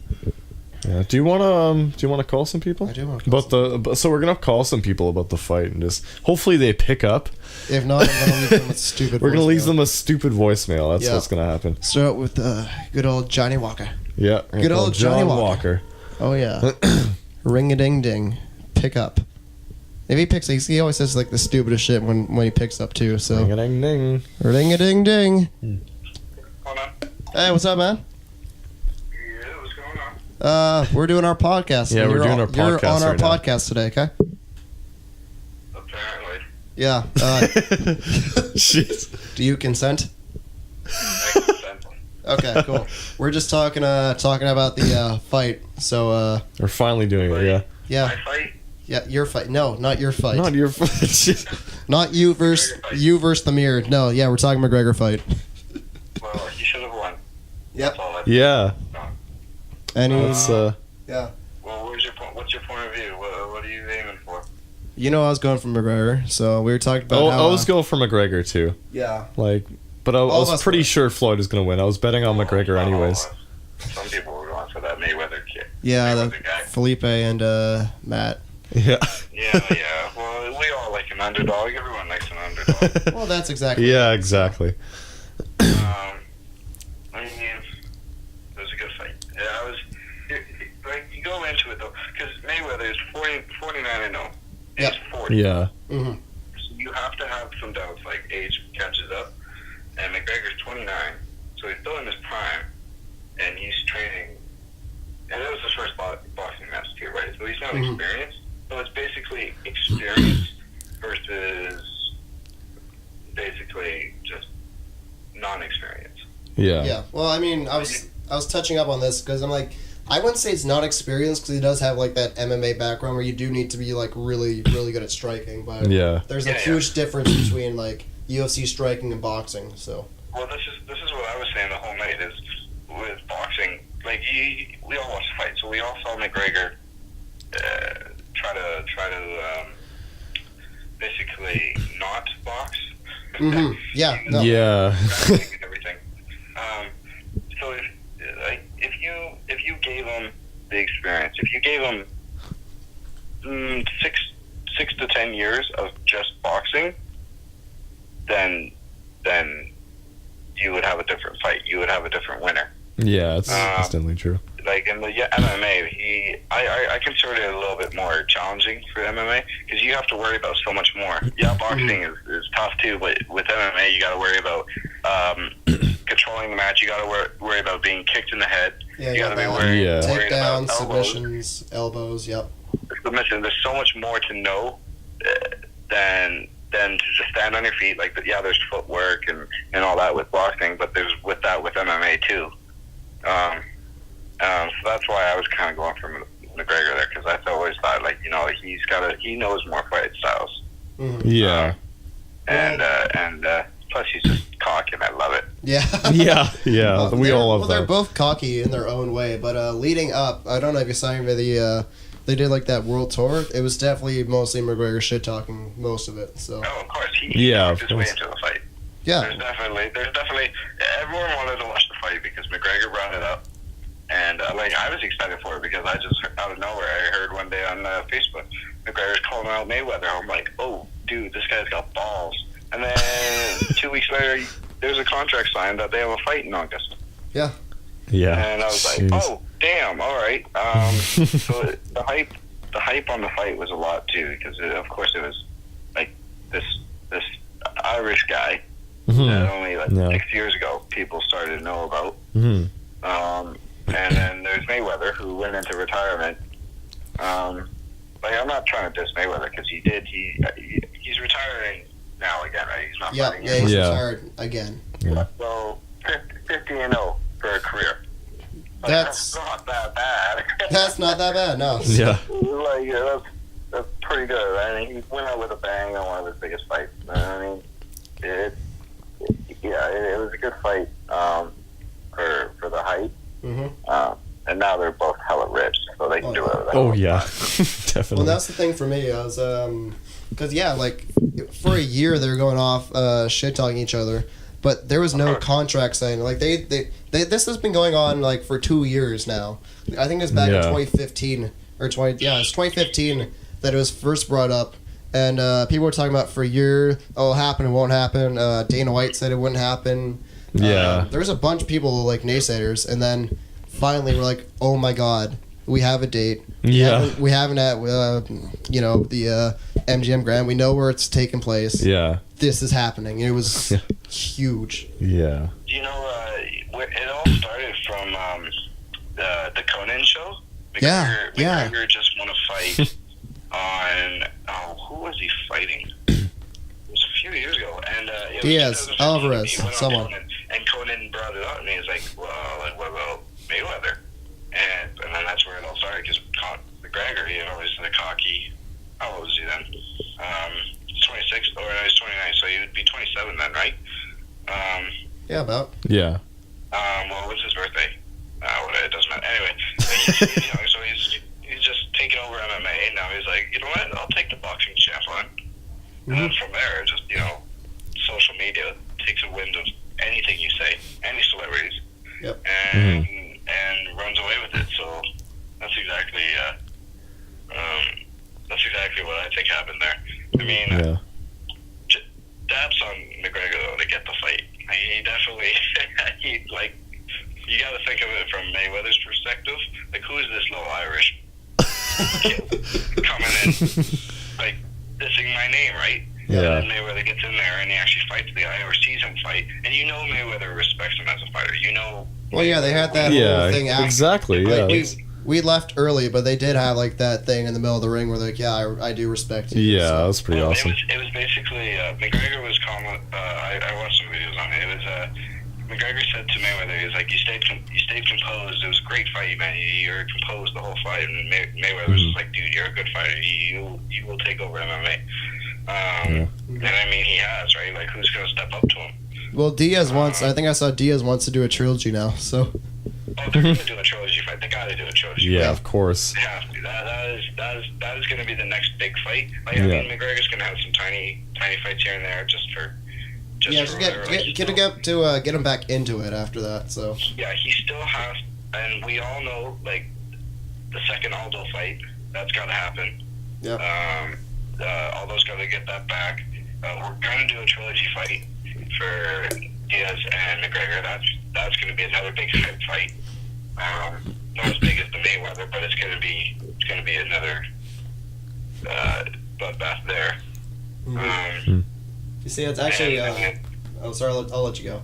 S3: Yeah. Do you want to call some people?
S2: I do want to call
S3: so we're gonna call some people about the fight and just hopefully they pick up.
S2: If not, I'm gonna leave them a stupid.
S3: We're gonna leave them a stupid voicemail. That's what's gonna happen.
S2: Start with good old Johnny Walker.
S3: Yeah,
S2: good old Johnny Walker. Oh yeah. Ring a ding ding, pick up. If he picks, he always says like the stupidest shit when he picks up too. So
S3: ring a ding ding,
S2: ring a ding ding.
S4: Hold on.
S2: Hey, what's up, man? We're doing our podcast.
S3: Yeah, we're doing our podcast.
S2: You're on our
S3: right
S2: podcast today, okay?
S4: Apparently.
S2: Yeah.
S3: Jeez.
S2: Do you consent?
S4: I consent.
S2: Okay, cool. We're just talking about the fight. So
S3: we're finally doing it. Yeah.
S2: Yeah.
S4: My fight?
S2: Yeah, your fight. No, not your fight.
S3: Not your fight.
S2: Not you versus the mirror. No, yeah, we're talking McGregor fight.
S4: Well, he should have won.
S2: Yep.
S3: Yeah.
S2: Yeah.
S4: Well, what's your point of view? What are you aiming for?
S2: You know, I was going for McGregor, so we were talking about.
S3: I was going for McGregor too.
S2: Yeah.
S3: But I was pretty sure Floyd was going to win. I was betting on McGregor anyways.
S4: Some people were going for that Mayweather kid.
S2: Yeah, Felipe and Matt.
S3: Yeah.
S4: Yeah. Well, we all like an underdog. Everyone likes an underdog.
S2: Well, that's exactly.
S3: Yeah, exactly.
S4: I mean, it was a good fight. Yeah, you go into it though, because Mayweather is 49-0. He's 40.
S3: Yeah.
S2: Mm-hmm.
S4: So you have to have some doubts, like age catches up, and McGregor's 29, so he's still in his prime, and he's training. And it was his first boxing match too, right? So he's not experienced. So it's basically experience versus basically just non-experience.
S3: Yeah.
S2: Yeah. Well, I mean, I was touching up on this because I'm like, I wouldn't say it's not experienced because he does have like that MMA background where you do need to be like really, really good at striking. But there's a huge difference between like UFC striking and boxing. So.
S4: Well, this is what I was saying the whole night is with boxing. Like we all watched the fight, so we all saw McGregor try to basically not box.
S2: Mm-hmm. Yeah. No.
S3: Yeah.
S4: Everything. So if you gave him the experience, if you gave him 6 to 10 years of just boxing, then you would have a different fight. You would have a different winner.
S3: Yeah, that's definitely true.
S4: Like in the MMA, I consider it a little bit more challenging for MMA because you have to worry about so much more. Yeah, boxing is tough too, but with MMA, you got to worry about controlling the match. You got to worry about being kicked in the head.
S2: Yeah,
S4: you got to be worried
S2: takedowns,
S4: about
S2: submissions, elbows. Yep.
S4: Submission. There's so much more to know than to just stand on your feet. Like there's footwork and all that with boxing, but there's with MMA too. So that's why I was kind of going for McGregor there because I always thought he knows more fight styles.
S2: Mm-hmm.
S3: Yeah.
S4: And plus he's just cocky and I love it.
S2: Yeah.
S3: We all love that.
S2: They're both cocky in their own way, but leading up, I don't know if you saw any of the they did like that world tour, it was definitely mostly McGregor shit talking most of it. So.
S4: Oh, of course. He worked his way into the fight.
S2: Yeah.
S4: There's definitely, everyone wanted to watch the fight because McGregor brought it up. And, I was excited for it because I just, out of nowhere, I heard one day on Facebook, McGregor's calling out Mayweather. I'm like, oh, dude, this guy's got balls. And then 2 weeks later, there's a contract signed that they have a fight in August.
S2: Yeah.
S3: Yeah.
S4: And I was like, oh, damn, all right. So the hype on the fight was a lot, too, because, of course, it was, like, this Irish guy that only, 6 years ago people started to know about.
S3: Mm-hmm.
S4: And then there's Mayweather, who went into retirement. I'm not trying to diss Mayweather because he's retiring now again, right? He's not fighting
S2: anymore. He's retired again.
S3: Yeah.
S4: So 50-0 for a career.
S2: That's
S4: not that bad.
S2: That's not that bad, no.
S3: Yeah.
S4: That's pretty good. I mean, he went out with a bang on one of his biggest fights. I mean, it was a good fight for the hype.
S2: Mm-hmm.
S4: And now they're both hella rich, so they can do it.
S3: Oh, yeah. Definitely.
S2: Well, that's the thing for me. I was, because, for a year they were going off shit-talking each other, but there was no contract saying, like, they this has been going on, like, for 2 years now. I think it was back in 2015, it's 2015 that it was first brought up, and people were talking about for a year, it'll happen, it won't happen. Dana White said it wouldn't happen.
S3: Yeah.
S2: There was a bunch of people, like, naysayers, and then finally we're like, oh my god, we have a date.
S3: Yeah.
S2: We haven't at, the MGM Grand. We know where it's taking place.
S3: Yeah.
S2: This is happening. It was huge.
S3: Yeah.
S4: You know, it all started from the Conan show. McGregor just won a fight on, who was he fighting? It was a few years ago. And
S2: Diaz, Alvarez, someone.
S4: And Conan brought it up, and he was like, well, like, what about Mayweather? And then that's where it all started, because McGregor, he's the cocky. How old was he then? 26, or no, he's 29, so he would be 27 then, right?
S2: Yeah, about.
S3: Yeah.
S4: Well, what's his birthday? It doesn't matter. Anyway, he's young, so he's just taking over MMA, and now he's like, you know what, I'll take the boxing champ on. And then from there, just, social media takes a wind of anything you say, any celebrities, and runs away with it. So that's exactly what I think happened there. I mean, that's on McGregor though to get the fight. He definitely, you got to think of it from Mayweather's perspective. Like, who is this little Irish kid coming in, like, dissing my name, right?
S3: Yeah.
S4: And then Mayweather gets in there and he actually fights the guy or sees him fight, and Mayweather respects him as a fighter.
S2: Well, yeah, they had that whole thing after.
S3: Exactly. Yeah.
S2: We left early, but they did have like that thing in the middle of the ring where they're like, yeah, I do respect you.
S3: Yeah, that was pretty awesome.
S4: It was basically McGregor was calling. I watched some videos on it. It was McGregor said to Mayweather, he was like, you stayed composed. It was a great fight, man. You're composed the whole fight. And Mayweather was just like, dude, you're a good fighter. You will take over MMA. And I mean, he has, right? Like, who's going to step up to him?
S2: Well, Diaz wants. I think I saw Diaz wants to do a trilogy now. So.
S4: Oh, they're going to do a trilogy fight. They got to do a trilogy fight.
S3: Yeah, of course.
S4: They have to. That is going to be the next big fight. Like, I mean, McGregor's going to have some tiny fights here and there just for
S2: get him back into it after that. So.
S4: Yeah, he still has, and we all know, like, the second Aldo fight, that's got to happen.
S2: Yeah.
S4: Aldo's got to get that back. We're going to do a trilogy fight for Diaz and McGregor. That's going to be another big fight. Not as big as the Mayweather, but it's going to be another bloodbath there.
S2: You see, it's actually. Sorry, I'll let you go.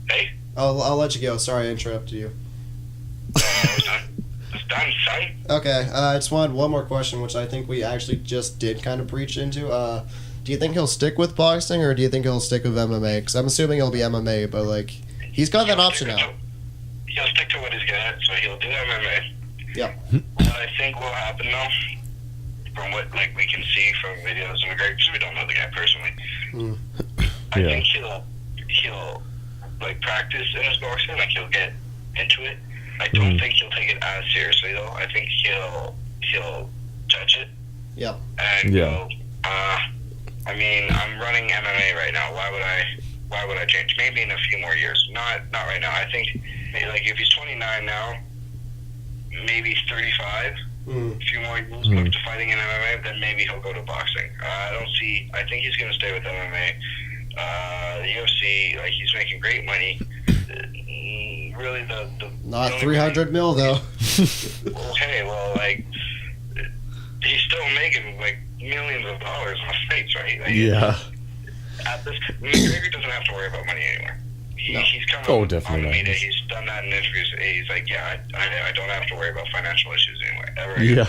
S4: Hey.
S2: I'll let you go. Sorry, I interrupted you.
S4: It's done, son.
S2: Okay, I just wanted one more question, which I think we actually just did kind of preach into. Do you think he'll stick with boxing, or do you think he'll stick with MMA? Because I'm assuming it'll be MMA, but, like, he's got that option now.
S4: He'll stick to what he's good at, so he'll do MMA.
S2: Yeah.
S4: What I think will happen, though, from what, like, we can see from videos of McGregor, because we don't know the guy personally, I think he'll like, practice in his boxing, like, he'll get into it, I don't think he'll take it as seriously though. I think he'll judge it.
S2: Yep.
S4: And go, I mean, I'm running MMA right now. Why would I change? Maybe in a few more years. Not right now. I think like if he's 29 now, maybe 35. A few more years look to fighting in MMA, then maybe he'll go to boxing. I think he's going to stay with MMA. The UFC, like, he's making great money. Really, the
S2: not 300 mil though.
S4: Okay, well, like, he's still making like millions of dollars on fights, right? Like,
S3: yeah.
S4: At this, McGregor doesn't have to worry about money anymore. He's come on the media. He's done that in interviews. He's like, yeah, I don't have to worry about financial issues anymore. Ever.
S3: Yeah.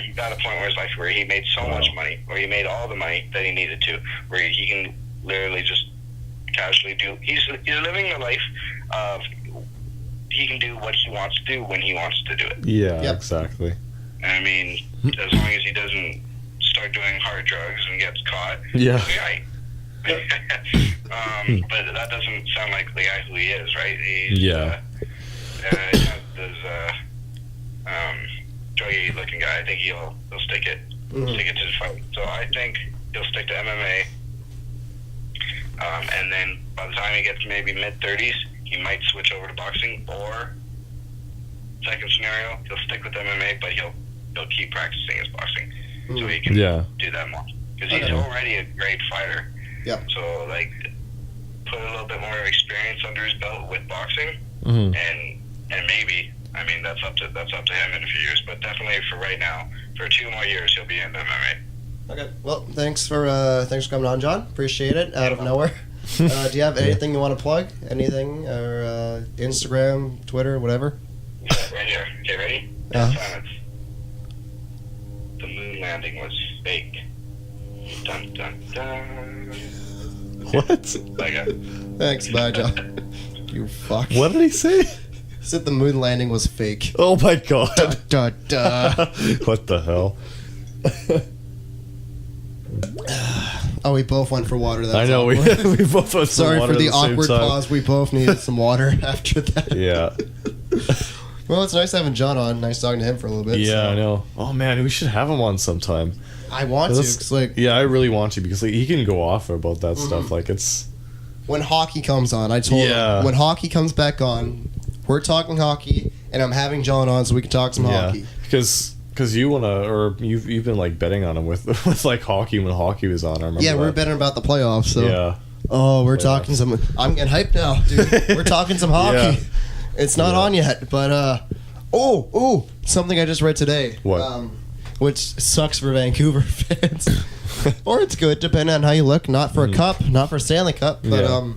S4: He got a point where his life where he made so much money, where he made all the money that he needed to, where he can literally just casually do. He's living the life of he can do what he wants to do when he wants to do it.
S3: Yeah, exactly.
S4: I mean, as long as he doesn't start doing hard drugs and gets caught,
S3: yeah.
S4: He'll be right. But that doesn't sound like the guy who he is, right? He's, this druggy looking guy. I think he'll stick it to the fight. So I think he'll stick to MMA. And then by the time he gets maybe mid-30s, he might switch over to boxing. Or second scenario, he'll stick with MMA, but he'll keep practicing his boxing, so he can do that more. Because he's already a great fighter.
S2: Yep.
S4: So, like, put a little bit more experience under his belt with boxing, and maybe, I mean, that's up to him in a few years. But definitely for right now, for 2 more years, he'll be in MMA.
S2: Okay. Well, thanks for coming on, John. Appreciate it. Out of nowhere. Do you have anything you want to plug? Anything or Instagram, Twitter, whatever?
S4: Yeah, right here. Okay, ready? Silence. The moon landing was fake. Dun dun dun.
S3: What?
S2: Thanks, bye, John. You fuck.
S3: What did he say?
S2: He said the moon landing was fake.
S3: Oh my god.
S2: Duh, duh, duh.
S3: What the hell?
S2: Oh, we both went for water. That's
S3: I know, we both went
S2: Sorry
S3: for water
S2: for the
S3: at
S2: awkward
S3: same time.
S2: pause. We both needed some water after that.
S3: Yeah.
S2: Well, it's nice having John on. Nice talking to him for a little bit.
S3: Yeah,
S2: so.
S3: I know. Oh man, we should have him on sometime.
S2: I want to. Cause, like,
S3: yeah, I really want to because like, he can go off about that stuff. Like it's
S2: when hockey comes on. I told him when hockey comes back on, we're talking hockey, and I'm having John on so we can talk some hockey.
S3: Because you wanna, or you've been like betting on him with like hockey when hockey was on. I remember.
S2: Yeah, we're betting about the playoffs. So.
S3: Yeah.
S2: Oh, we're talking some. I'm getting hyped now, dude. We're talking some hockey.
S3: Yeah.
S2: It's not on yet, but something I just read today.
S3: What?
S2: Which sucks for Vancouver fans, or it's good depending on how you look. Not for a cup, not for a Stanley Cup, but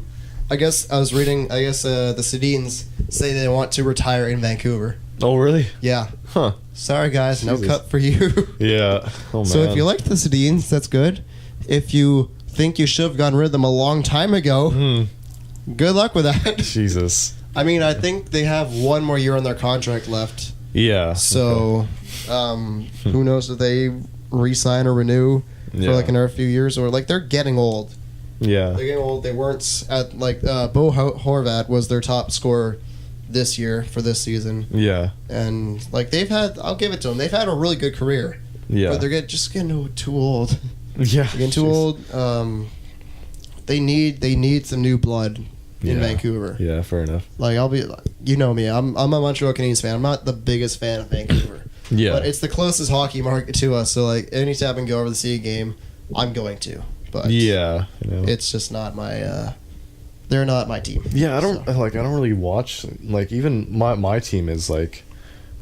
S2: I guess I was reading. I guess the Sedins say they want to retire in Vancouver.
S3: Oh really?
S2: Yeah.
S3: Huh.
S2: Sorry guys, no cup for you.
S3: Yeah. Oh man.
S2: So if you like the Sedins, that's good. If you think you should have gotten rid of them a long time ago, good luck with that.
S3: Jesus.
S2: I mean, I think they have 1 more year on their contract left.
S3: Yeah.
S2: So, who knows if they re-sign or renew for like another few years, or like they're getting old.
S3: Yeah.
S2: They're getting old. They weren't at like Bo Horvat was their top scorer this year for this season.
S3: Yeah.
S2: And like they've had, I'll give it to them. They've had a really good career.
S3: Yeah.
S2: But they're just getting too old.
S3: Yeah.
S2: They're getting too old. They need some new blood in Vancouver.
S3: Yeah, fair enough.
S2: Like I'll be, you know me. I'm a Montreal Canadiens fan. I'm not the biggest fan of Vancouver.
S3: Yeah.
S2: But it's the closest hockey market to us. So like anytime I can go over to see a game, I'm going to. But
S3: yeah, you know.
S2: It's just not my. They're not my team.
S3: Yeah, I don't really watch like even my team is like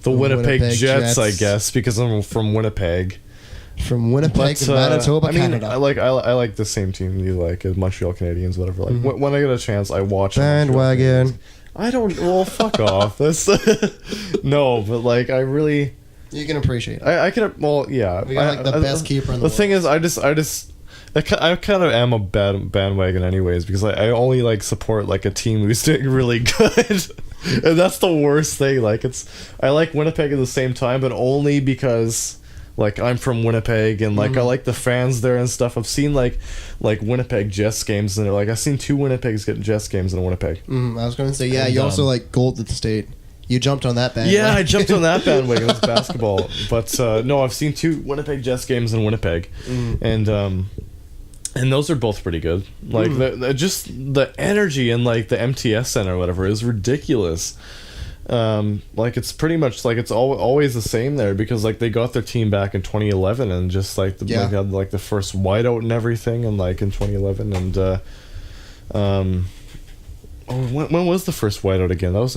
S3: the Winnipeg Jets, I guess, because I'm from Winnipeg.
S2: From Winnipeg to Manitoba, Canada.
S3: I like the same team you like, as Montreal Canadiens, whatever. Like when I get a chance, I watch
S2: bandwagon.
S3: I don't. Well, fuck off. That's no, but like I really.
S2: You can appreciate it.
S3: I can. Well, yeah.
S2: We got like the best keeper in the world.
S3: The thing is, I kind of am a bandwagon anyways because I only like support like a team who's doing really good, and that's the worst thing. Like I like Winnipeg at the same time, but only because like I'm from Winnipeg and like I like the fans there and stuff. I've seen like Winnipeg Jets games and like I've seen 2 Winnipeg Jets games in Winnipeg.
S2: I was going to say you also like Golden State. You jumped on that bandwagon.
S3: Yeah, I jumped on that bandwagon. It was basketball. But no, I've seen 2 Winnipeg Jets games in Winnipeg. And those are both pretty good. Like, just the energy in, like, the MTS Center or whatever is ridiculous. Like, it's pretty much, like, it's always the same there because, like, they got their team back in 2011 and just, like, they had, like, the first whiteout and everything and, like, in 2011 and, when was the first whiteout again? That was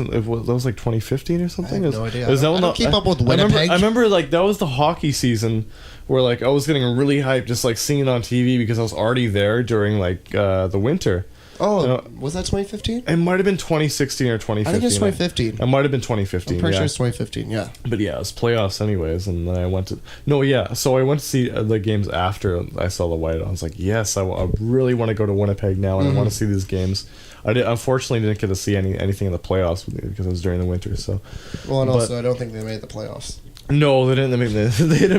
S3: like 2015 or something.
S2: I have no idea.
S3: I
S2: don't keep up with Winnipeg.
S3: I remember like that was the hockey season where like I was getting really hyped just like seeing it on TV because I was already there during like the winter.
S2: Oh, was that 2015?
S3: It might have been 2016 or 2015.
S2: I think it's 2015.
S3: It might have been 2015.
S2: I'm pretty sure it's 2015. Yeah.
S3: But yeah, it was playoffs anyways, and then I went to So I went to see the games after I saw the whiteout. I was like, yes, I really want to go to Winnipeg now, and I want to see these games. Unfortunately didn't get to see anything in the playoffs because it was during the winter. So,
S2: also I don't think they made the playoffs.
S3: No, they didn't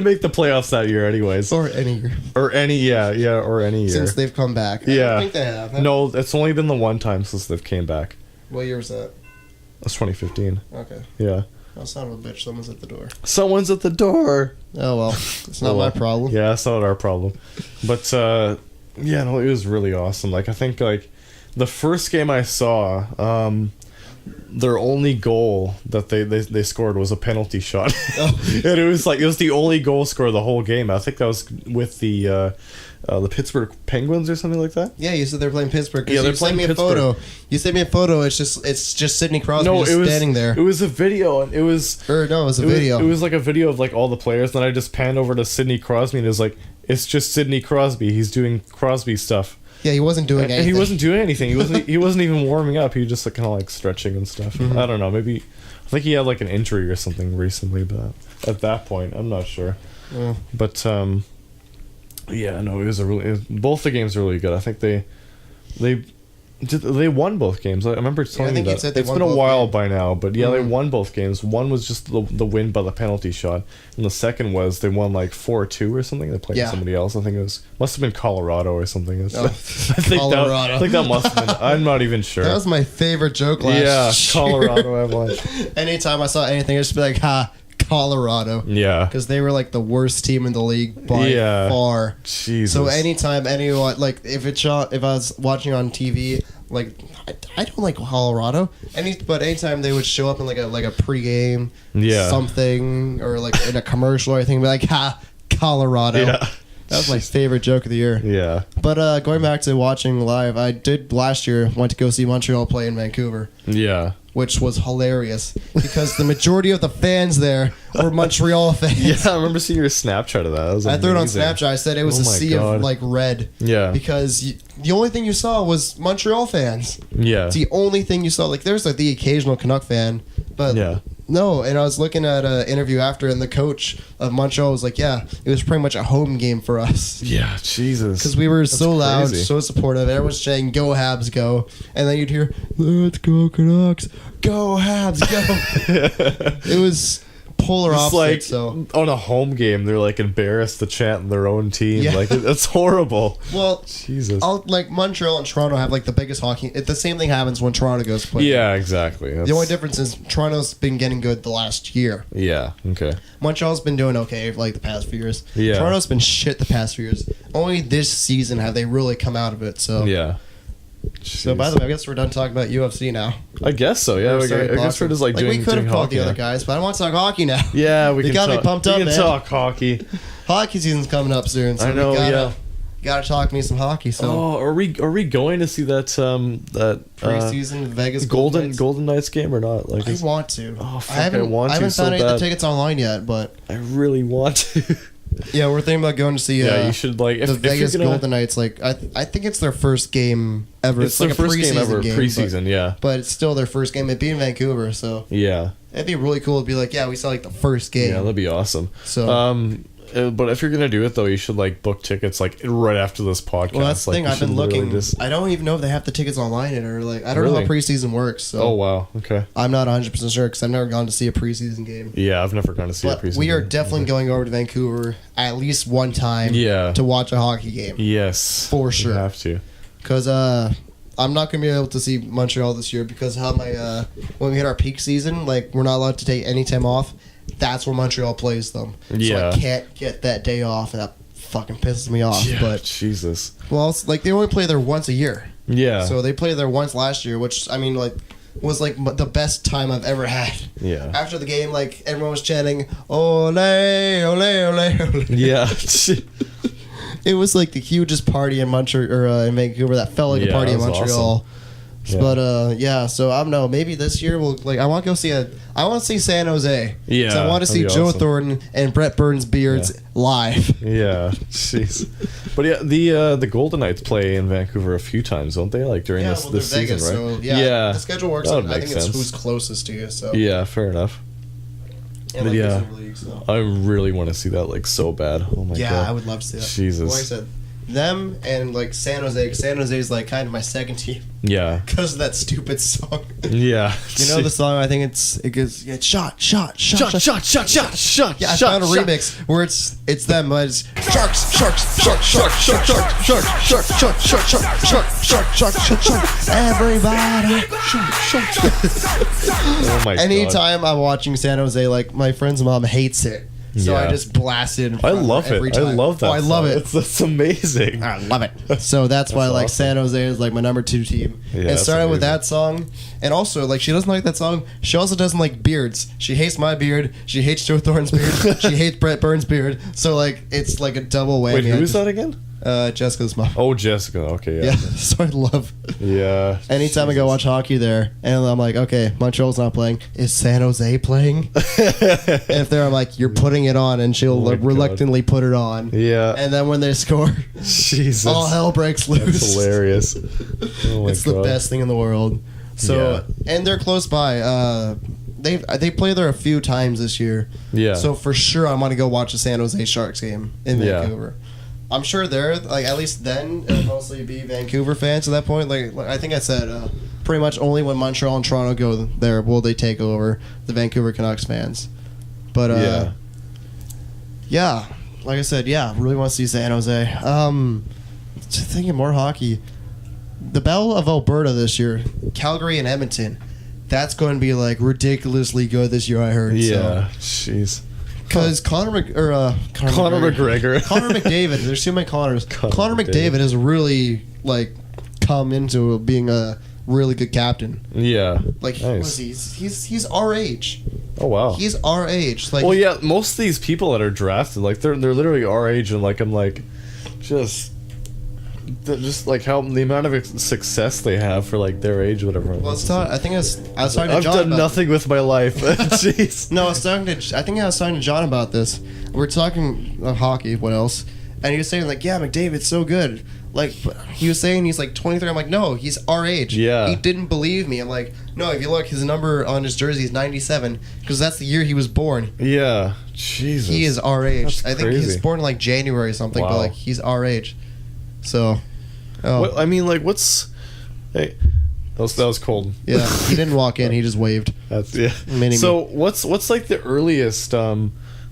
S3: make the playoffs that year, anyways.
S2: Or any year.
S3: Or any year
S2: since they've come back. I don't think they have.
S3: No, it's only been the one time since they've came back.
S2: What year was that?
S3: That's 2015.
S2: Okay.
S3: Yeah.
S2: Oh, son of a bitch! Someone's at the door.
S3: Someone's at the door.
S2: Oh well, it's not my problem.
S3: Yeah, it's not our problem. But it was really awesome. Like I think like the first game I saw, their only goal that they scored was a penalty shot. And it was the only goal scored the whole game. I think that was with the Pittsburgh Penguins or something like that.
S2: Yeah, you said they're playing Pittsburgh.
S3: Yeah, they're playing Pittsburgh.
S2: You sent me a photo. It's just Sidney Crosby standing there.
S3: It was a video, and it was
S2: a video.
S3: It was like a video of like all the players. Then I just panned over to Sidney Crosby, and it was like it's just Sidney Crosby. He's doing Crosby stuff.
S2: Yeah, he wasn't doing anything.
S3: He wasn't doing anything. He wasn't even warming up. He was just like, kind of like stretching and stuff. Mm-hmm. I don't know. Maybe I think he had like an injury or something recently, but at that point, I'm not sure.
S2: Yeah.
S3: But both the games are really good. I think they won both games. I remember telling you that. It's been a while by now, but yeah, they won both games. One was just the win by the penalty shot, and the second was they won like 4-2 or something. They played somebody else. I think must have been Colorado or something.
S2: Colorado.
S3: I think that must have been. I'm not even sure.
S2: That was my favorite joke last year.
S3: Colorado Avalanche.
S2: Anytime I saw anything, I'd just be like, ha. Colorado.
S3: Yeah.
S2: Because they were like the worst team in the league by far.
S3: Jesus.
S2: So anytime anyone, like if I was watching on TV, like I don't like Colorado. But anytime they would show up in like a pregame something or like in a commercial or anything, be like, ha, Colorado. Yeah. That was my favorite joke of the year.
S3: Yeah.
S2: But going back to watching live, I did last year, went to go see Montreal play in Vancouver.
S3: Yeah.
S2: Which was hilarious because the majority of the fans there were Montreal fans.
S3: Yeah, I remember seeing your Snapchat of that.
S2: I threw it on Snapchat. I said it was a sea of like red.
S3: Yeah.
S2: Because the only thing you saw was Montreal fans.
S3: Yeah.
S2: It's the only thing you saw. Like there's like the occasional Canuck fan, but no. And I was looking at an interview after, and the coach of Montreal was like, "Yeah, it was pretty much a home game for us."
S3: Yeah, Jesus.
S2: Because we were so loud, so supportive. Everyone's saying, "Go Habs, go!" And then you'd hear, "Let's go Canucks, go Habs, go!" It was polar opposite.
S3: Like
S2: so
S3: on a home game, they're like embarrassed to chant their own team. Yeah. Like it's horrible.
S2: Well,
S3: Jesus.
S2: Like Montreal and Toronto have like the biggest hockey. The same thing happens when Toronto goes to play.
S3: Yeah, exactly.
S2: The only difference is Toronto's been getting good the last year.
S3: Yeah. Okay.
S2: Montreal's been doing okay for like the past few years.
S3: Yeah.
S2: Toronto's been shit the past few years. Only this season have they really come out of it. So
S3: yeah.
S2: So by the way, I guess we're done talking about UFC now.
S3: I guess so. Yeah, I guess we're just like doing.
S2: We could have called the other
S3: now.
S2: guys, but I want to talk hockey now.
S3: Yeah, we
S2: got me pumped up.
S3: We can
S2: man.
S3: talk hockey.
S2: Hockey season's coming up soon. So
S3: I know.
S2: Gotta talk me some hockey. So
S3: are we going to see that
S2: preseason Vegas
S3: Golden Knights game or not? Like
S2: I want to.
S3: Oh, fuck,
S2: I haven't found any of the tickets online yet, but
S3: I really want to.
S2: Yeah, we're thinking about going to see.
S3: You should like
S2: the Vegas Golden Knights. Like I think it's their first game ever.
S3: It's their
S2: like
S3: first game ever. Preseason,
S2: but it's still their first game. It'd be in Vancouver, so
S3: yeah,
S2: it'd be really cool to be like, we saw like the first game.
S3: Yeah, that'd be awesome.
S2: So,
S3: but if you're gonna do it though, you should like book tickets like right after this podcast.
S2: Well, that's the thing. I've been looking.
S3: Really
S2: I don't even know if they have the tickets online or like I don't know how preseason works. So
S3: oh wow, okay.
S2: I'm not 100% sure because I've never gone to see a preseason game.
S3: Yeah, I've never gone to see a preseason.
S2: We are definitely going over to Vancouver at least one time.
S3: Yeah.
S2: To watch a hockey game.
S3: Yes,
S2: for sure.
S3: You have to.
S2: Because I'm not gonna be able to see Montreal this year because how my when we hit our peak season, like we're not allowed to take any time off. That's where Montreal plays them.
S3: Yeah.
S2: So I can't get that day off, and that fucking pisses me off.
S3: Yeah,
S2: but
S3: Jesus.
S2: well, it's like they only play there once a year.
S3: Yeah.
S2: So they played there once last year, which I mean, like, was like the best time I've ever had.
S3: Yeah.
S2: After the game, like everyone was chanting "Ole, ole, ole, ole."
S3: Yeah.
S2: It was like the hugest party in Montreal or in Vancouver. That felt like a party in Montreal.
S3: Awesome. Yeah.
S2: But so I don't know. Maybe this year we'll like. I want to go see I want to see San Jose.
S3: Yeah,
S2: I want to see Joe Thornton and Brett Burns Beards live.
S3: Yeah, jeez. But yeah, the Golden Knights play in Vancouver a few times, don't they? Like during this season,
S2: Vegas,
S3: right?
S2: So, yeah, the schedule works.
S3: That would
S2: I
S3: make
S2: think it's
S3: sense.
S2: who's closest to you. So
S3: yeah, fair enough.
S2: And
S3: But
S2: like
S3: yeah,
S2: different leagues, so.
S3: I really want to see that like so bad. Oh my god.
S2: Yeah, I would love to see that.
S3: Jesus.
S2: Like I said, them and like San Jose. San Jose is like kind of my second team
S3: Yeah.
S2: because of that stupid song.
S3: Yeah.
S2: You know the song? I think it goes shot.
S3: Shot.
S2: Yeah, I found a remix where it's them, but it's shark. Everybody.
S3: Oh my god.
S2: Anytime I'm watching San Jose, like my friend's mom hates it. So
S3: Yeah.
S2: I just blast it.
S3: I love it.
S2: every time.
S3: I love that.
S2: Oh, I love
S3: song.
S2: it.
S3: That's amazing.
S2: I love it. So that's why like
S3: awesome.
S2: San Jose is like my number 2 team.
S3: Yeah,
S2: It
S3: that's
S2: started with
S3: amazing.
S2: that song, and also like she doesn't like that song. She also doesn't like beards. She hates my beard. She hates Joe Thorne's beard. She hates Brett Burns' beard. So like it's like a double whammy.
S3: Wait, who's that again?
S2: Jessica's mom.
S3: Oh, Jessica. Okay, yeah.
S2: Yeah. So I love.
S3: Yeah.
S2: Anytime I go watch hockey there, and I'm like, okay, Montreal's not playing. Is San Jose playing? And if they're, I'm like, you're putting it on, and she'll
S3: Oh my
S2: reluctantly put it on.
S3: Yeah.
S2: And then when they score,
S3: Jesus.
S2: all hell breaks loose.
S3: That's hilarious. Oh my
S2: It's
S3: god.
S2: the best thing in the world. So, and they're close by. They play there a few times this year.
S3: Yeah.
S2: So for sure, I want to go watch a San Jose Sharks game in
S3: Yeah.
S2: Vancouver. I'm sure they're like at least then it'll mostly be Vancouver fans at that point. Like I think I said, pretty much only when Montreal and Toronto go there will they take over the Vancouver Canucks fans. But yeah, like I said, yeah, really want to see San Jose. Thinking more hockey. The Battle of Alberta this year, Calgary and Edmonton. That's going to be like ridiculously good this year. I heard.
S3: Yeah. Jeez.
S2: Because Conor McGregor. Connor McDavid. There's too many Connors. Connor McDavid has really like come into being a really good captain.
S3: Yeah.
S2: Like
S3: nice.
S2: he's our age.
S3: Oh wow.
S2: He's our age. Like
S3: well, yeah. Most of these people that are drafted, like they're literally our age, and like I'm like, just like how the amount of success they have for like their age, whatever.
S2: Well, it's not. I think I was talking to
S3: I've
S2: John
S3: done
S2: about
S3: nothing with my life. Jeez.
S2: No, I was talking to. I think I was talking to John about this. We're talking hockey. What else? And he was saying like, yeah, McDavid's so good. Like he was saying he's like 23. I'm like, no, he's our age.
S3: Yeah.
S2: He didn't believe me. I'm like, no. If you look, his number on his jersey is 97 because that's the year he was born.
S3: Yeah. Jesus.
S2: He is our age.
S3: That's
S2: I think he's
S3: crazy.
S2: born in like January or something.
S3: Wow.
S2: But like he's our age. So. Oh.
S3: What, I mean, like, what's? Hey, that was cold.
S2: Yeah, he didn't walk in. He just waved.
S3: That's yeah. So what's like the earliest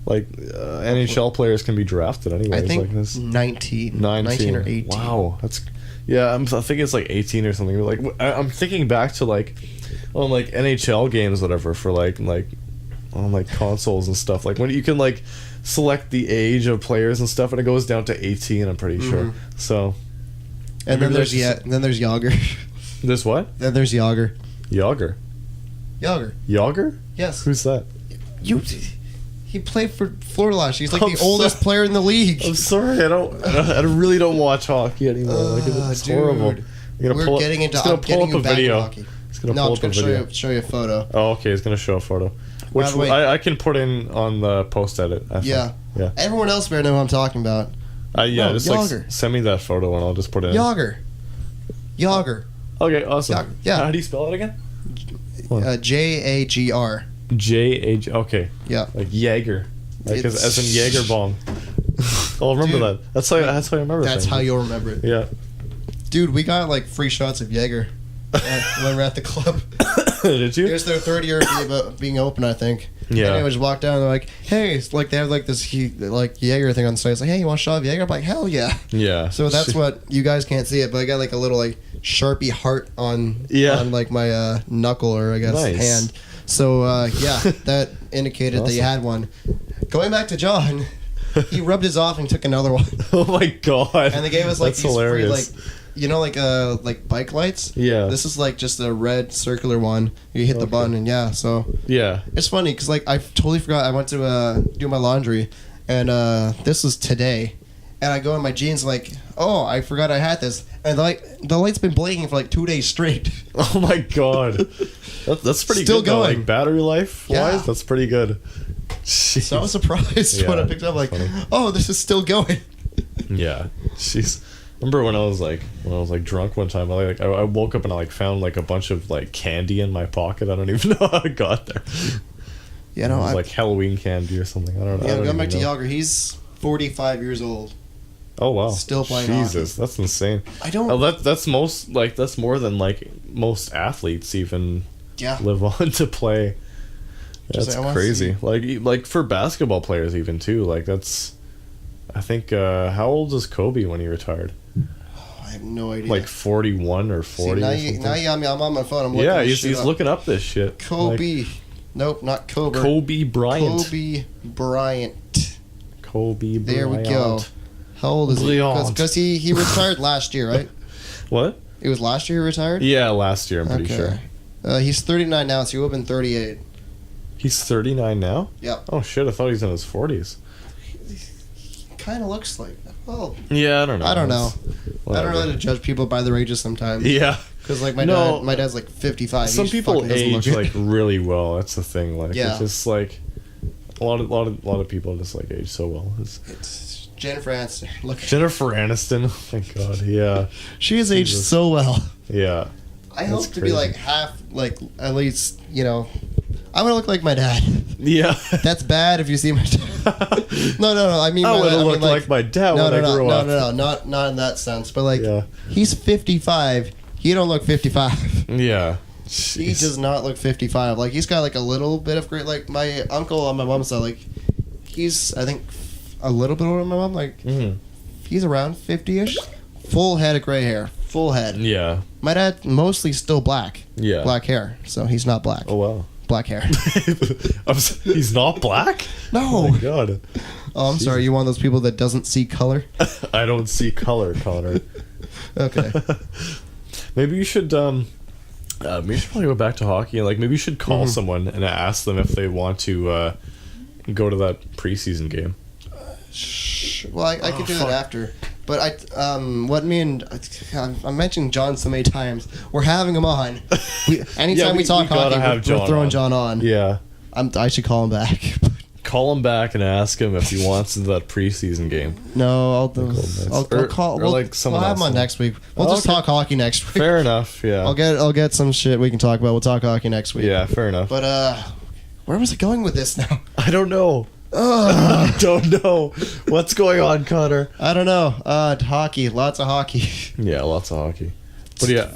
S3: NHL players can be drafted anyways?
S2: I think
S3: like this?
S2: 19 or 18.
S3: Wow, that's yeah. I think it's like 18 or something. Like I'm thinking back to like on like NHL games, whatever, for like on like consoles and stuff. Like when you can like select the age of players and stuff, and it goes down to 18. I'm pretty sure. So.
S2: And then there's Yager.
S3: There's what?
S2: Then there's Yager.
S3: Yager. Yager?
S2: Yes.
S3: Who's that?
S2: He played for Florida last year. He's like
S3: I'm
S2: the oldest player in the league.
S3: I'm sorry, I really don't watch hockey anymore. Like, it's
S2: dude.
S3: horrible.
S2: We're getting into. I'm getting you back into hockey.
S3: It's gonna
S2: No,
S3: pull
S2: I'm
S3: up a
S2: just
S3: video.
S2: gonna show you a photo.
S3: Oh, okay. It's gonna show a photo, which
S2: the way-
S3: I can put in on the post edit. I think.
S2: Yeah.
S3: Yeah.
S2: Everyone else better know what I'm talking about.
S3: Yeah.
S2: No,
S3: just
S2: Yager.
S3: like send me that photo and I'll just put it in.
S2: Yager.
S3: Okay. Awesome.
S2: Yager, yeah.
S3: How do you spell it again?
S2: Jagr.
S3: J-A-G. Okay.
S2: Yeah.
S3: Like Jaeger. Like
S2: It's-
S3: as in Jaeger bomb. I'll remember
S2: Dude,
S3: that. That's how I remember.
S2: That's
S3: things.
S2: how you'll remember it.
S3: Yeah.
S2: Dude, we got like free shots of Jaeger when we're at the club.
S3: Did you?
S2: It's their third year being open, I think.
S3: Yeah.
S2: And they just walk down and they're like, hey, it's like they have like this like Jaeger thing on the side. It's like, hey, you want a shot of Jaeger? I'm like, hell yeah.
S3: Yeah.
S2: So that's what you guys can't see it, but I got like a little like Sharpie heart on like my knuckle or I guess hand. So yeah, that indicated that you had one. Going back to John, he rubbed his off and took another one.
S3: Oh my god.
S2: And they gave us like
S3: that's
S2: these
S3: hilarious.
S2: free like bike lights.
S3: Yeah.
S2: This is like just a red circular one. You hit the button and so
S3: yeah.
S2: It's funny because like I totally forgot I went to do my laundry and this was today and I go in my jeans like, oh, I forgot I had this and the light's been blinking for like 2 days straight.
S3: Oh my god. That's pretty
S2: Still
S3: good though.
S2: going.
S3: Like battery life wise, that's pretty good. Jeez.
S2: So I was surprised when I picked up like, oh, this is still going.
S3: Yeah. Jeez. Remember when I was like drunk one time, I woke up and I like found like a bunch of like candy in my pocket. I don't even know how it got there.
S2: Yeah, no,
S3: it was like Halloween candy or something. I don't know.
S2: Yeah, going back to Yager, he's 45 years old.
S3: Oh wow!
S2: Still playing
S3: Jesus,
S2: hockey.
S3: That's insane.
S2: I don't.
S3: Oh, that's more than like most athletes even live on to play. That's crazy. Like for basketball players even too. Like that's. I think how old is Kobe when he retired?
S2: I have no idea.
S3: Like 41 or 40.
S2: See, now I'm on my phone. I'm looking
S3: he's looking up this shit.
S2: Kobe. Nope, not Kobe.
S3: Kobe Bryant.
S2: Kobe Bryant.
S3: Kobe Bryant.
S2: There we go. How old is he? Because he retired last year, right?
S3: What?
S2: It was last year he retired?
S3: Yeah, last year, I'm pretty sure.
S2: He's 39 now, so he would have been 38.
S3: He's 39 now?
S2: Yep.
S3: Oh, shit, I thought he was in his 40s.
S2: He kind of looks like that. Well,
S3: yeah, I don't know.
S2: I don't know. I don't really judge people by their ages sometimes.
S3: Yeah.
S2: Because like my dad's like 55.
S3: Some people age like really well. That's the thing. Like it's just like a lot of people just like age so well.
S2: It's Jennifer Aniston. Look.
S3: Jennifer Aniston. Oh my god. Yeah.
S2: She has aged so well.
S3: Yeah.
S2: I hope to be like half, like at least I'm gonna look like my dad.
S3: Yeah.
S2: That's bad if you see my dad. No. I mean,
S3: I would look like my dad when I grew up.
S2: No, not in that sense. But like, he's 55. He don't look 55.
S3: Yeah.
S2: Jeez. He does not look 55. Like he's got like a little bit of gray. Like my uncle on my mom's side, like he's I think a little bit older than my mom. Like he's around 50ish. Full head of gray hair. Full head.
S3: Yeah.
S2: My dad mostly still black.
S3: Yeah.
S2: Black hair. So he's not black.
S3: Oh wow.
S2: Black hair.
S3: He's not black?
S2: No.
S3: Oh my god.
S2: Oh, I'm sorry. You one of those people that doesn't see color?
S3: I don't see color, Connor.
S2: Okay.
S3: Maybe you should probably go back to hockey and like maybe you should call someone and ask them if they want to go to that preseason game.
S2: Well, I could do that after. But I mentioned John so many times. We're having him on. Anytime we talk hockey, we're throwing John on.
S3: Yeah.
S2: I should call him back.
S3: Call him back and ask him if he wants that preseason game.
S2: No, I'll call. We'll have him on next week. We'll just talk hockey next week.
S3: Fair enough. Yeah.
S2: I'll get some shit we can talk about. We'll talk hockey next week.
S3: Yeah, fair enough.
S2: But where was it going with this now?
S3: I don't know. I don't know what's going on, Connor.
S2: I don't know. Hockey, lots of hockey.
S3: Yeah, lots of hockey. But yeah,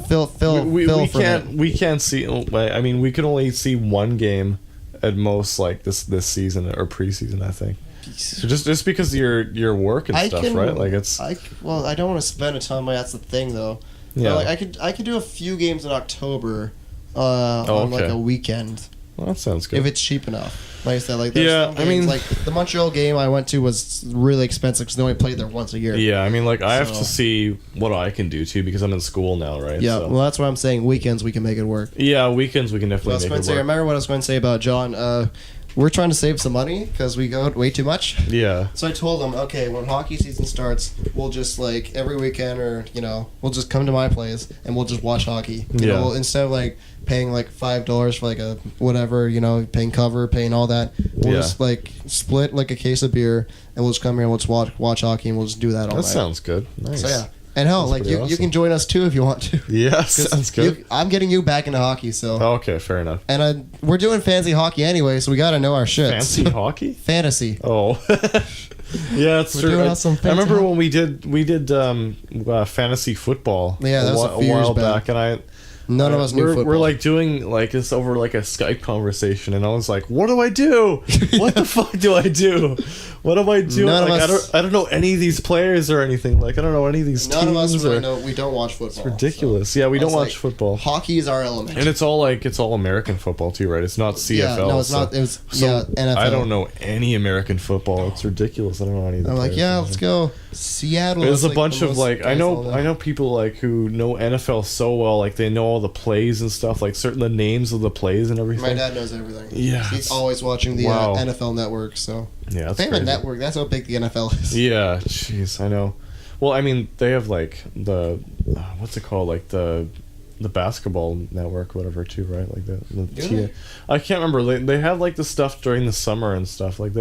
S3: we can't see. I mean, we can only see one game at most, like this season or preseason. I think. So just because your work and stuff, right? Like it's.
S2: I don't want to spend a ton. That's the thing, though. Yeah. But like I could do a few games in October, on like a weekend.
S3: Well, that sounds good.
S2: If it's cheap enough. Like I said, like there's some games, like the Montreal game I went to was really expensive because they only played there once a year.
S3: Yeah, I mean, like I have to see what I can do too because I'm in school now, right?
S2: Yeah, well that's why I'm saying weekends we can make it work.
S3: Yeah, weekends we can definitely make it work.
S2: I remember what I was going to say about John. We're trying to save some money because we go way too much.
S3: Yeah.
S2: So I told him, okay, when hockey season starts, we'll just like every weekend or we'll just come to my place and we'll just watch hockey. You know, instead of like paying like $5 for like a whatever, paying cover, paying all that. We'll just like split like a case of beer and we'll just come here and we'll just watch hockey and we'll just do that all night.
S3: That sounds good. Nice.
S2: So yeah. And hell, like you can join us too if you want to.
S3: Yeah, sounds good.
S2: I'm getting you back into hockey, so.
S3: Okay, fair enough.
S2: And we're doing fancy hockey anyway, so we got to know our shit.
S3: Fancy hockey?
S2: Fantasy.
S3: Oh. Yeah, it's true. I remember when we did fantasy football.
S2: Yeah, that was a few years
S3: while back, and
S2: None of us knew football.
S3: We're like doing like this over like a Skype conversation, and I was like, "What do I do? What the fuck do I do? What am I doing? Like, I don't know any of these players or anything. Like, I don't know any of these teams.
S2: None of us really know. We don't watch football.
S3: It's ridiculous. So. Yeah, we don't watch football.
S2: Hockey is our element,
S3: and it's all American football too, right? It's not CFL.
S2: Yeah, no, it's not. It was NFL.
S3: I don't know any American football. It's ridiculous. I don't know any of the players.
S2: Let's go Seattle.
S3: There's a bunch of like I know people like who know NFL so well, like they know all the plays and stuff, like the names of the plays and everything.
S2: My dad knows everything.
S3: Yeah,
S2: he's always watching the NFL Network. So
S3: yeah, that's
S2: they have a network. That's how big the NFL is.
S3: Yeah, jeez, I know. Well, I mean, they have like the what's it called, like the basketball network, whatever, too, right? Like I can't remember. They have like the stuff during the summer and stuff like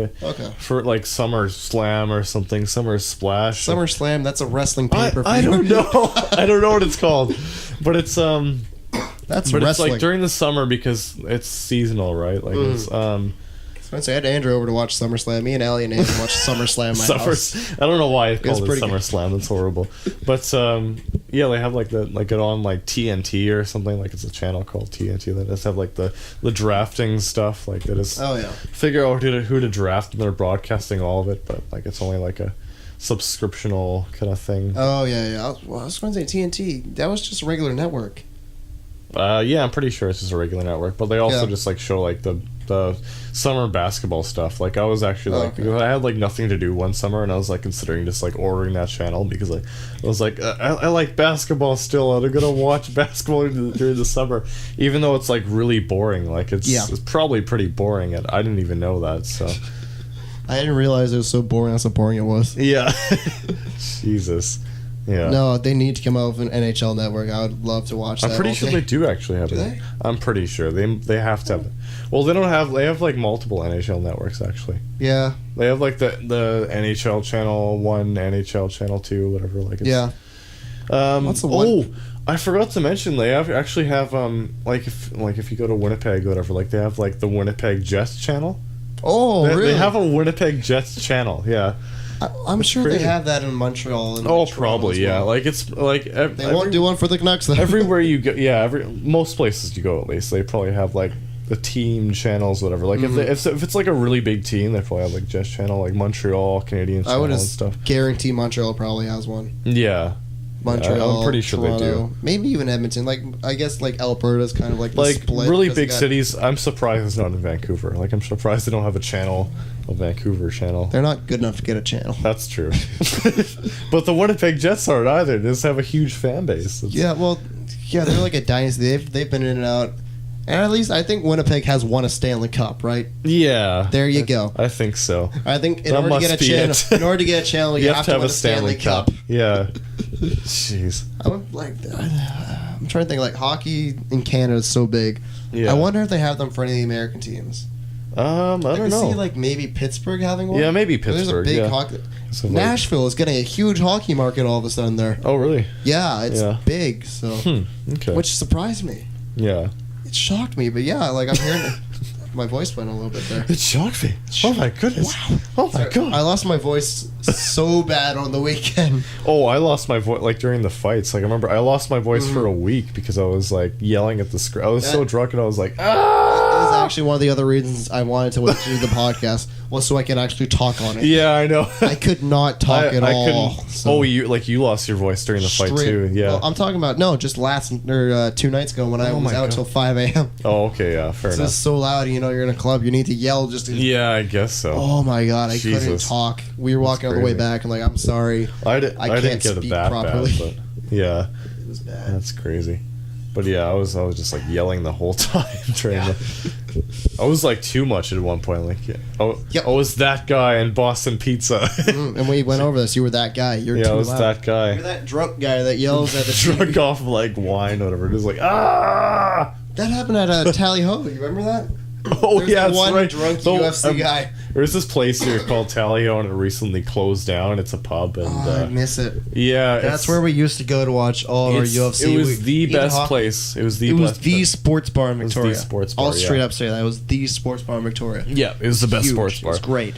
S3: for like Summer Slam or something. Summer Splash.
S2: Summer Slam. That's a wrestling paper.
S3: I don't know. I don't know what it's called, but it's
S2: That's
S3: but
S2: wrestling.
S3: It's like during the summer because it's seasonal, right? Like it's
S2: I had Andrew over to watch SummerSlam. Me and Allie and Andrew watched SummerSlam. My house.
S3: I don't know why it's called SummerSlam. That's horrible. But yeah, they have like it on like TNT or something. Like it's a channel called TNT that does have like the drafting stuff. Like that is figure out who to draft, and they're broadcasting all of it. But like it's only like a subscriptional kind of thing.
S2: Oh yeah. I was going to say TNT. That was just a regular network.
S3: Yeah, I'm pretty sure it's just a regular network. But they also just like show like the summer basketball stuff. Like I was actually because I had like nothing to do one summer, and I was like considering just like ordering that channel because I was like I like basketball still, and I'm gonna watch basketball during the summer, even though it's like really boring. Like it's probably pretty boring, and I didn't even know that. So
S2: I didn't realize it was so boring. That's how boring it was.
S3: Yeah. Jesus. Yeah.
S2: No, they need to come out with an NHL network. I would love to watch that.
S3: I'm pretty sure they do actually have it. I'm pretty sure they have to have it. Well, they have like multiple NHL networks actually.
S2: Yeah.
S3: They have like the NHL channel 1, NHL channel 2, whatever. Like it's,
S2: what's the one?
S3: Oh, I forgot to mention they actually have like if you go to Winnipeg or whatever, like they have like the Winnipeg Jets channel.
S2: Oh, really?
S3: They have a Winnipeg Jets channel. Yeah.
S2: I'm sure they have that in Montreal.
S3: Probably, yeah. Like it's like
S2: they won't do one for the Canucks though.
S3: Everywhere you go, most places you go at least, they probably have like the team channels, whatever. Like if it's like a really big team, they probably have like Jets channel, like Montreal, Canadian channel and stuff.
S2: Guarantee Montreal probably has one.
S3: Yeah.
S2: Montreal,
S3: I'm pretty sure
S2: Toronto,
S3: they do.
S2: Maybe even Edmonton. Like I guess like Alberta's kind of like the split
S3: really big cities. I'm surprised it's not in Vancouver. Like I'm surprised they don't have a Vancouver channel.
S2: They're not good enough to get a channel.
S3: That's true. But the Winnipeg Jets aren't either. They just have a huge fan base.
S2: They're like a dynasty. They've been in and out. And at least I think Winnipeg has won a Stanley Cup, right?
S3: Yeah.
S2: There you go.
S3: I think so.
S2: I think in order to get a channel, you have to win a Stanley Cup.
S3: Yeah. Jeez.
S2: I'm trying to think. Like hockey in Canada is so big.
S3: Yeah.
S2: I wonder if they have them for any of the American teams.
S3: I don't know.
S2: See, like maybe Pittsburgh having one.
S3: Yeah, maybe Pittsburgh.
S2: There's a big hockey. So Nashville is getting a huge hockey market all of a sudden there.
S3: Oh, really?
S2: Yeah, it's big. So,
S3: okay.
S2: Which surprised me.
S3: Yeah.
S2: It shocked me, but yeah, like I'm hearing my voice went a little bit there.
S3: It shocked me. Oh my goodness! Wow! Oh my god!
S2: I lost my voice so bad on the weekend.
S3: Oh, I lost my voice like during the fights. Like I remember, I lost my voice for a week because I was like yelling at the screen. I was so drunk and I was like, ah!
S2: That is actually one of the other reasons I wanted to do the podcast was so I could actually talk on it.
S3: Yeah, I know.
S2: I could not talk at all.
S3: So. Oh, you lost your voice during the fight too. Yeah.
S2: Well, I'm talking about just last 2 nights ago when I was out till 5 a.m.
S3: Oh, okay, yeah, fair enough.
S2: It's so loud, you're in a club, you need to yell just to...
S3: Yeah, I guess so.
S2: Oh my god, I couldn't talk. We were walking on the way back, and I'm sorry.
S3: I didn't get it that
S2: properly.
S3: bad, but yeah.
S2: It was bad.
S3: That's crazy. But yeah, I was just like yelling the whole time I was like too much at one point. Like, I was that guy in Boston Pizza.
S2: And we went over this. You were that guy. You're too
S3: I was
S2: loud.
S3: that guy.
S2: You're that drunk guy that yells at the
S3: drunk off of like wine or whatever. It was like ah.
S2: That happened at Tally Ho. You remember that?
S3: Oh, yeah, that's
S2: one
S3: right.
S2: drunk UFC guy.
S3: There's this place here called Tally Ho, and it recently closed down. It's a pub, and
S2: I miss it.
S3: Yeah,
S2: that's where we used to go to watch all our UFC.
S3: It was the best place. It was the
S2: sports bar in Victoria.
S3: It was the sports bar.
S2: I'll straight up say that it was the sports bar in Victoria.
S3: Yeah, it was the best sports bar.
S2: It was great.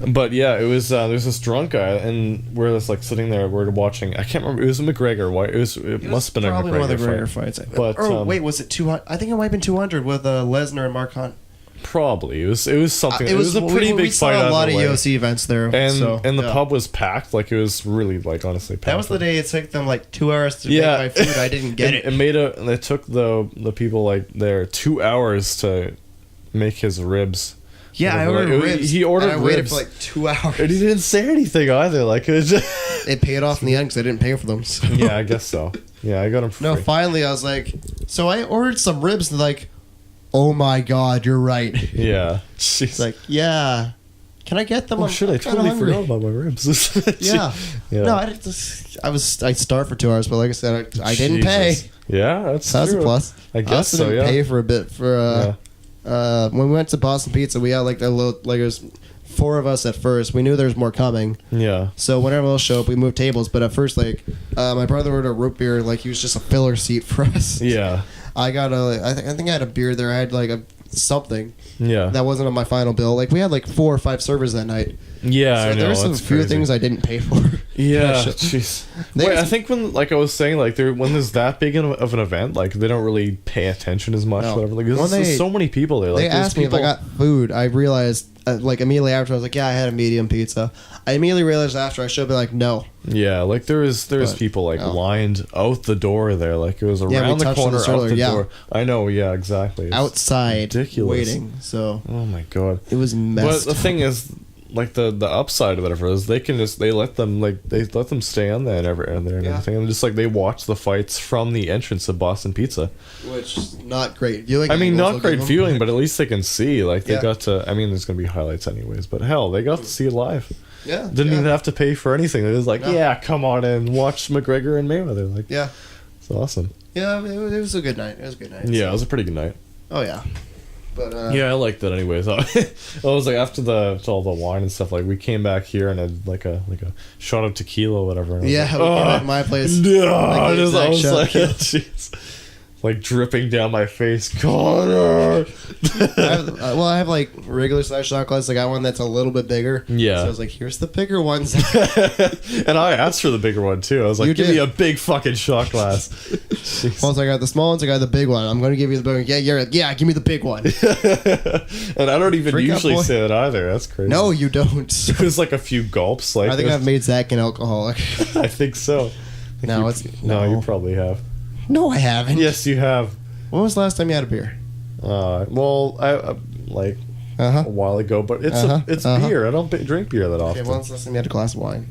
S3: But yeah, it was there's this drunk guy, and we're just like sitting there, we're watching. I can't remember. It was a McGregor. It must have been
S2: probably
S3: a McGregor
S2: one of the
S3: fight.
S2: McGregor fights.
S3: But
S2: wait, was it 200? I think it might have been 200 with Lesnar and Mark Hunt.
S3: Probably it was something. It was a pretty big
S2: we
S3: fight.
S2: Saw a lot of
S3: way.
S2: UFC events there,
S3: and
S2: and
S3: the pub was packed. Like it was really like honestly packed.
S2: That was the day it took them like 2 hours to make my food. I didn't get it.
S3: It took the people like there 2 hours to make his ribs.
S2: Yeah, I ordered ribs.
S3: He ordered
S2: and I waited for like 2 hours.
S3: And he didn't say anything either. Like, it was just...
S2: It paid off in the end because I didn't pay for them. So.
S3: Yeah, I guess so. Yeah, I got them for free.
S2: No, finally I was like... So I ordered some ribs and like... Oh my god, you're right.
S3: Yeah.
S2: She's like, yeah. Can I get them?
S3: Oh, shit, I totally forgot about my ribs.
S2: Yeah. No, I starved for 2 hours, but like I said, I didn't pay.
S3: Yeah, that's
S2: a plus.
S3: I guess
S2: so, yeah. I didn't pay for a bit for... when we went to Boston Pizza, we had like a little, like it was 4 of us at first. We knew there was more coming. Yeah. So whenever else show up, we moved tables. But at first, like my brother ordered a root beer, like he was just a filler seat for us. Yeah. I got I think I had a beer there. I had like something. Yeah. That wasn't on my final bill. Like we had like 4 or 5 servers that night. Yeah. So there were some few things I didn't pay for.
S3: Yeah. Jeez. Wait, I think when like I was saying like when there's that big of an event, like they don't really pay attention as much. No. Whatever. Like there's so many people there. Like,
S2: they asked me if I got food. I realized like immediately after I was like, yeah, I had a medium pizza. I immediately realized after I should have been like, no.
S3: Yeah, like there was people like lined out the door there, like it was around the corner out the door. I know, yeah, exactly. It's
S2: outside, ridiculous, waiting. So,
S3: oh my god,
S2: it was messed.
S3: But the thing is, like the upside of whatever is they can just they let them stay on there and everything, and just like they watch the fights from the entrance of Boston Pizza,
S2: which is not great viewing.
S3: I mean, not great viewing, but at least they can see. Like they got to. I mean, there's gonna be highlights anyways, but hell, they got to see it live. Yeah, didn't even have to pay for anything. They was like, yeah, come on in, watch McGregor and Mayweather. Like, yeah, it's awesome.
S2: Yeah, it was a good night. It was a good night.
S3: Yeah, it was a pretty good night.
S2: Oh yeah, but
S3: yeah, I liked that anyways. I was like after all the wine and stuff, like we came back here and had like a shot of tequila or whatever. And
S2: yeah, like, at my place.
S3: Yeah, I was like, jeez. Like dripping down my face, Connor.
S2: I have like regular size shot glass. I got one that's a little bit bigger. Yeah. So I was like, here's the bigger ones.
S3: And I asked for the bigger one too. I was like, give me a big fucking shot glass.
S2: Once I got the small ones, I got the big one. I'm going to give you the big one. Yeah, give me the big one.
S3: And I don't even usually say that either. That's crazy.
S2: No, you don't.
S3: It was like a few gulps. Like
S2: I think I've made Zach an alcoholic.
S3: I think so. No, you probably have.
S2: No, I haven't.
S3: Yes, you have.
S2: When was the last time you had a beer?
S3: Well, I like a while ago, but it's beer. I don't drink beer that often.
S2: Okay, when was the last time you had a glass of wine?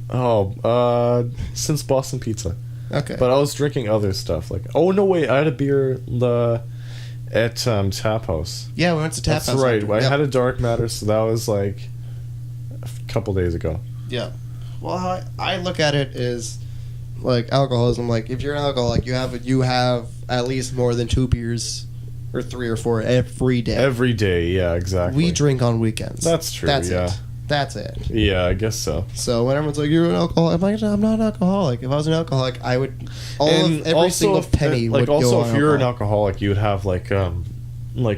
S3: Oh, since Boston Pizza. Okay. But I was drinking other stuff like. Oh no, wait! I had a beer at Tap House.
S2: Yeah, we went to Tap House.
S3: That's right. I had a Dark Matter, so that was like a couple days ago.
S2: Yeah. Well, I look at it is. Like alcoholism, like if you're an alcoholic, you have at least more than 2 beers, or 3 or 4 every day.
S3: Every day, yeah, exactly.
S2: We drink on weekends.
S3: That's true. That's it.
S2: That's it.
S3: Yeah, I guess so.
S2: So when everyone's like, "You're an alcoholic," I'm like, "I'm not an alcoholic. If I was an alcoholic, I would every single penny would go on alcohol."
S3: If you're an alcoholic, you would have like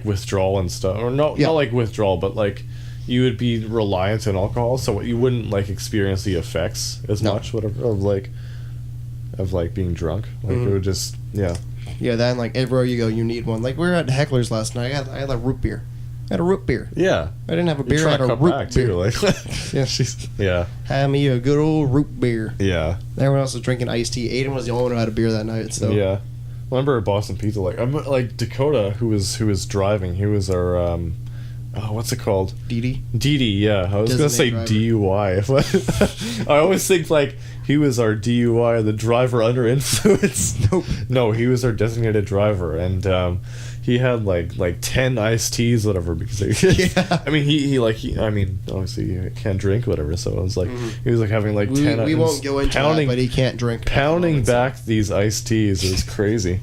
S3: withdrawal and stuff, or not like withdrawal, but like. You would be reliant on alcohol, so you wouldn't like experience the effects as much, whatever of being drunk. Like it would just
S2: then like everywhere you go you need one. Like we were at Heckler's last night. I had a root beer. I had a root beer.
S3: Yeah.
S2: I didn't have a beer, I had a root beer.
S3: Too, like yeah.
S2: Had me a good old root beer.
S3: Yeah.
S2: Everyone else was drinking iced tea. Aiden was the only one who had a beer that night, so
S3: yeah. I remember at Boston Pizza, like Dakota who was driving, he was our what's it called?
S2: Didi,
S3: yeah. I was going to say driver. DUI. I always think, like, he was our DUI, the driver under influence. Nope. No, he was our designated driver, and he had, like 10 iced teas, whatever, because I mean, he obviously he can't drink, whatever, so it was like, he was, like, having, like, 10...
S2: We won't go into that, but he can't drink.
S3: Pounding back these iced teas. It was crazy.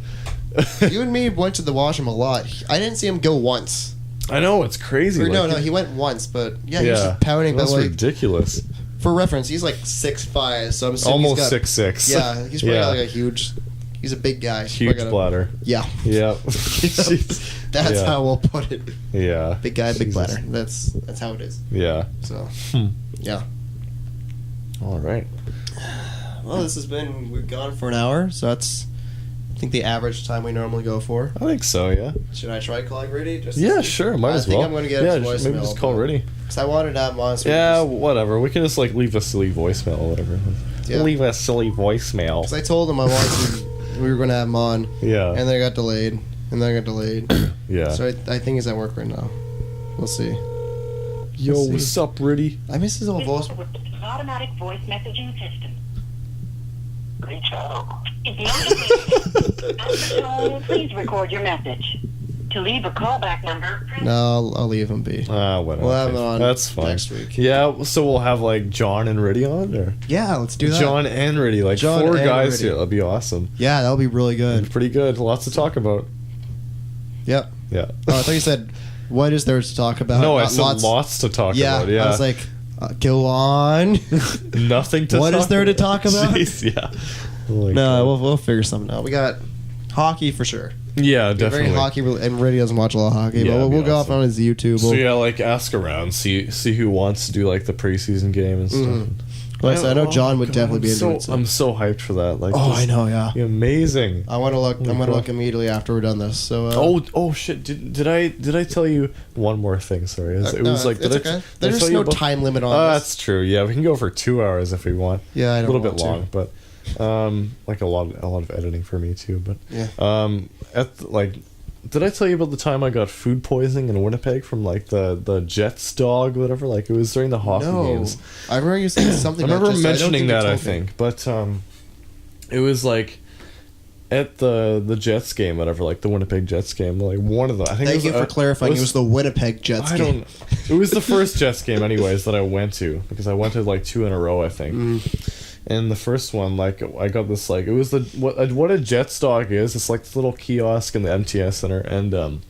S2: You and me went to the washroom a lot. I didn't see him go once.
S3: I know, it's crazy.
S2: No, he went once, but he was just pounding.
S3: That's ridiculous.
S2: For reference, he's like 6'5", so I'm assuming
S3: almost 6'6".
S2: Yeah, he's probably got like he's a big guy.
S3: Huge bladder.
S2: Yeah.
S3: Yeah.
S2: That's how we'll put it.
S3: Yeah.
S2: Big guy, big bladder. That's how it is.
S3: Yeah.
S2: So, yeah.
S3: All right.
S2: Well, we've gone for an hour, so that's, I think, the average time we normally go for.
S3: I think so, yeah.
S2: Should I try calling Riddy?
S3: Yeah, sure, might as well.
S2: I think I'm going to get his voicemail.
S3: Maybe just call Riddy.
S2: Because I wanted to have him on. So
S3: yeah, whatever. We can just, like, leave a silly voicemail or whatever. Yeah. Leave a silly voicemail.
S2: Because I told him we were going to have him on.
S3: Yeah.
S2: And then it got delayed.
S3: Yeah.
S2: So I think he's at work right now. We'll see.
S3: Yo, what's up, Riddy?
S2: I miss his old voice.
S5: Automatic voice messaging system.
S4: Reach out.
S5: Is not After the tone, please record your message. To leave a callback number, press...
S2: No, I'll leave him be.
S3: Whatever.
S2: We'll have him on
S3: That's fine.
S2: next week.
S3: Yeah, so we'll have, like, John and Riddy on? Or?
S2: Yeah, let's do that.
S3: John and Riddy. Like,
S2: John
S3: 4
S2: and
S3: guys
S2: Riddy.
S3: here. That'll be awesome.
S2: Yeah, that'll be really good.
S3: Pretty good. Lots to talk about.
S2: Yep.
S3: Yeah.
S2: Oh, I thought you said, what is there to talk about?
S3: No, I said lots to talk about. Yeah.
S2: I was like, go on.
S3: Nothing to
S2: What
S3: talk
S2: is there to talk about?
S3: Jeez, yeah.
S2: No, we'll figure something out. We got hockey for sure.
S3: Yeah, definitely.
S2: Very hockey, and Riddy doesn't watch a lot of hockey,
S3: Yeah,
S2: but we'll go off
S3: awesome.
S2: on his YouTube.
S3: So yeah, like ask around, see who wants to do like the preseason game and stuff.
S2: Like I said, I know John would definitely be into it.
S3: I'm so hyped for that. Like,
S2: I know, yeah.
S3: Amazing.
S2: I want to look. I'm gonna look immediately after we're done this. So.
S3: Oh shit! Did I tell you one more thing? Sorry, it was like
S2: it's okay. There's no time limit on this.
S3: That's true. Yeah, we can go for 2 hours if we want.
S2: Yeah, I don't
S3: a little
S2: want
S3: bit long, but like a lot of editing for me too. But
S2: yeah.
S3: Did I tell you about the time I got food poisoning in Winnipeg from like the Jets dog, whatever? Like it was during the hockey games.
S2: I remember you saying something.
S3: I remember
S2: about
S3: mentioning that. I
S2: me.
S3: think, but it was like at the Jets game, whatever, like the Winnipeg Jets game. Like one of the. I think.
S2: Thank you for clarifying. It was the Winnipeg Jets game.
S3: It was the first Jets game, anyways, that I went to because I went to like 2 in a row, I think. And the first one, like, I got this, like, it was what a Jets dog is. It's like this little kiosk in the MTS Center, and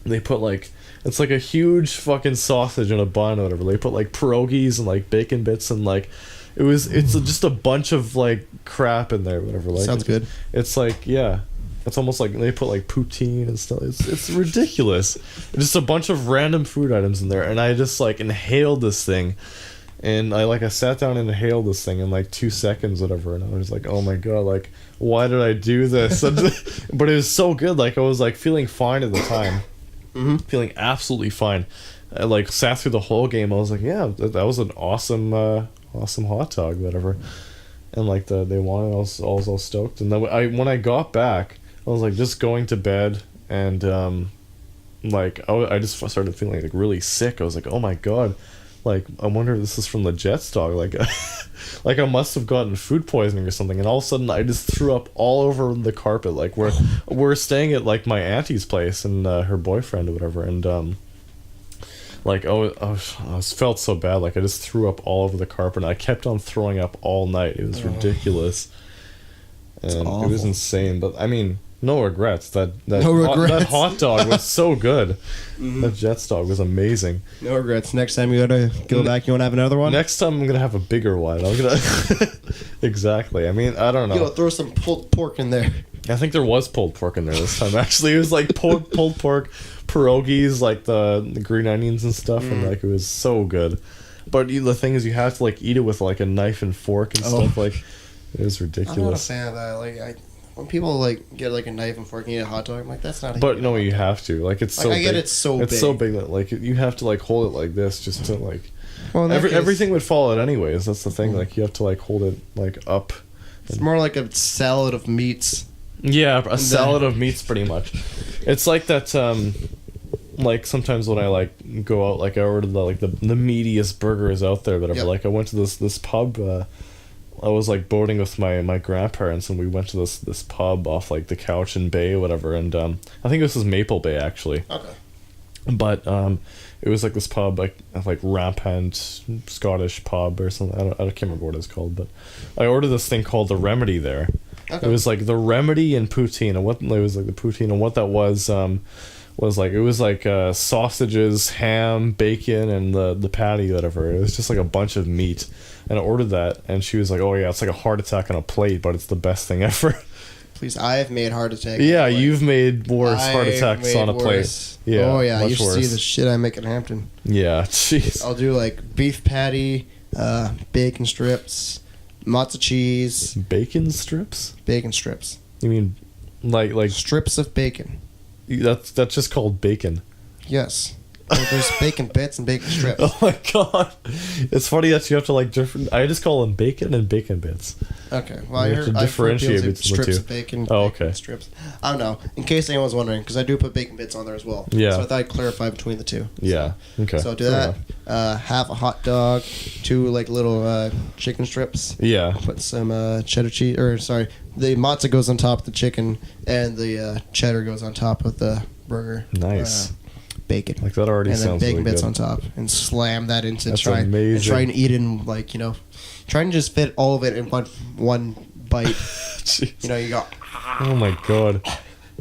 S3: they put, like, it's like a huge fucking sausage in a bun or whatever. They put, like, pierogies and, like, bacon bits and, like, it's just a bunch of, like, crap in there, whatever. Like,
S2: sounds good.
S3: It's like, yeah. It's almost like they put, like, poutine and stuff. It's ridiculous. Just a bunch of random food items in there, and I just, like, inhaled this thing. And I sat down and inhaled this thing in like 2 seconds, whatever, and I was like, oh my god, like, why did I do this? But it was so good. Like, I was like feeling fine at the time, feeling absolutely fine. I like sat through the whole game. I was like, yeah, that was an awesome hot dog, whatever. And like they won, I was all stoked. And then when I got back, I was like just going to bed, and like I just started feeling like really sick. I was like, oh my god. Like, I wonder if this is from the Jets dog. Like, like I must have gotten food poisoning or something. And all of a sudden, I just threw up all over the carpet. Like, we're staying at, like, my auntie's place and her boyfriend or whatever. And, like, I felt so bad. Like, I just threw up all over the carpet. And I kept on throwing up all night. It was ridiculous. And it was insane. But, I mean... No regrets. That hot dog was so good. That Jets dog was amazing.
S2: No regrets. Next time you gotta go back, you want to have another one?
S3: Next time I'm gonna have a bigger one. I'm gonna exactly. I mean, I don't know.
S2: Yo, throw some pulled pork in there.
S3: I think there was pulled pork in there this time. Actually, it was like pulled pork, pierogies, like the green onions and stuff, and like it was so good. But the thing is, you have to like eat it with like a knife and fork and stuff. Like it was ridiculous.
S2: I'm not a fan of that. Like when people like get like a knife and fork and eat a hot dog, I'm like, that's not.
S3: But no, you have to. Like it's so.
S2: I get
S3: big.
S2: it's so.
S3: It's
S2: big.
S3: so big that like you have to like hold it like this just to like.
S2: Well,
S3: everything would fall out anyways. That's the thing. Like you have to like hold it like up.
S2: It's more like a salad of meats.
S3: Yeah, a salad of meats, pretty much. It's like that. Like sometimes when I like go out, like I ordered the meatiest burgers out there, whatever. Yep. Like I went to this pub. I was like boating with my grandparents, and we went to this pub off like the Cowichan Bay or whatever, and I think this is Maple Bay actually.
S2: Okay.
S3: But it was like this pub, like rampant Scottish pub or something. I can't remember what it's called, but I ordered this thing called the Remedy there. Okay. It was like the Remedy and poutine, and what it was like the poutine, and what that was like it was like sausages, ham, bacon, and the patty, whatever. It was just like a bunch of meat. And I ordered that, and she was like, "Oh yeah, it's like a heart attack on a plate, but it's the best thing ever."
S2: Please, I have made heart attacks.
S3: Yeah, you've made worse heart attacks on a plate. Yeah.
S2: Oh yeah, you should
S3: worse.
S2: see the shit I make in Hampton.
S3: Yeah, jeez.
S2: I'll do like beef patty, bacon strips, matzo cheese.
S3: Bacon strips?
S2: Bacon strips.
S3: You mean like
S2: strips of bacon?
S3: That's just called bacon.
S2: Yes. Well, there's bacon bits and bacon strips.
S3: Oh my god. It's funny that you have to like different. I just call them bacon and bacon bits.
S2: Okay. Well,
S3: you have to differentiate between
S2: strips
S3: the two.
S2: of bacon.
S3: Oh,
S2: bacon
S3: okay.
S2: Strips. I don't know. In case anyone's wondering, because I do put bacon bits on there as well.
S3: Yeah.
S2: So I thought I'd clarify between the two.
S3: Yeah. Okay.
S2: So I'll do that. Half a hot dog, 2 like little chicken strips.
S3: Yeah.
S2: Put some cheddar cheese, or sorry, the matzo goes on top of the chicken, and the cheddar goes on top of the burger.
S3: Nice.
S2: Bacon.
S3: Like that already sounds
S2: And then bacon
S3: really
S2: bits
S3: good.
S2: on top, and slam that into
S3: That's
S2: try
S3: amazing.
S2: and try and eat in like try and just fit all of it in one bite.
S3: Jeez.
S2: You got
S3: Oh my god.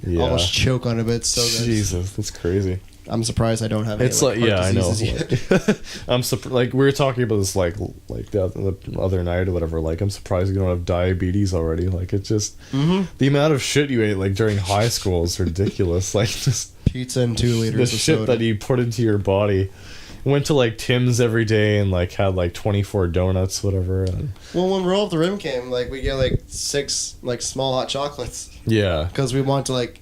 S3: Yeah.
S2: almost choke on it. It's so good.
S3: Jesus, that's crazy.
S2: I'm surprised I don't have. Any,
S3: It's
S2: like, heart
S3: I know.
S2: diseases yet.
S3: I'm like we were talking about this like the other night or whatever. Like I'm surprised you don't have diabetes already. Like it's just the amount of shit you ate like during high school is ridiculous. Like just
S2: Pizza and 2 liters
S3: the
S2: of
S3: shit
S2: soda.
S3: that you put into your body. Went to like Tim's every day and like had like 24 donuts, whatever. And
S2: Well, when Roll of the Rim came, like we get like 6 like small hot chocolates
S3: yeah,
S2: because we want to like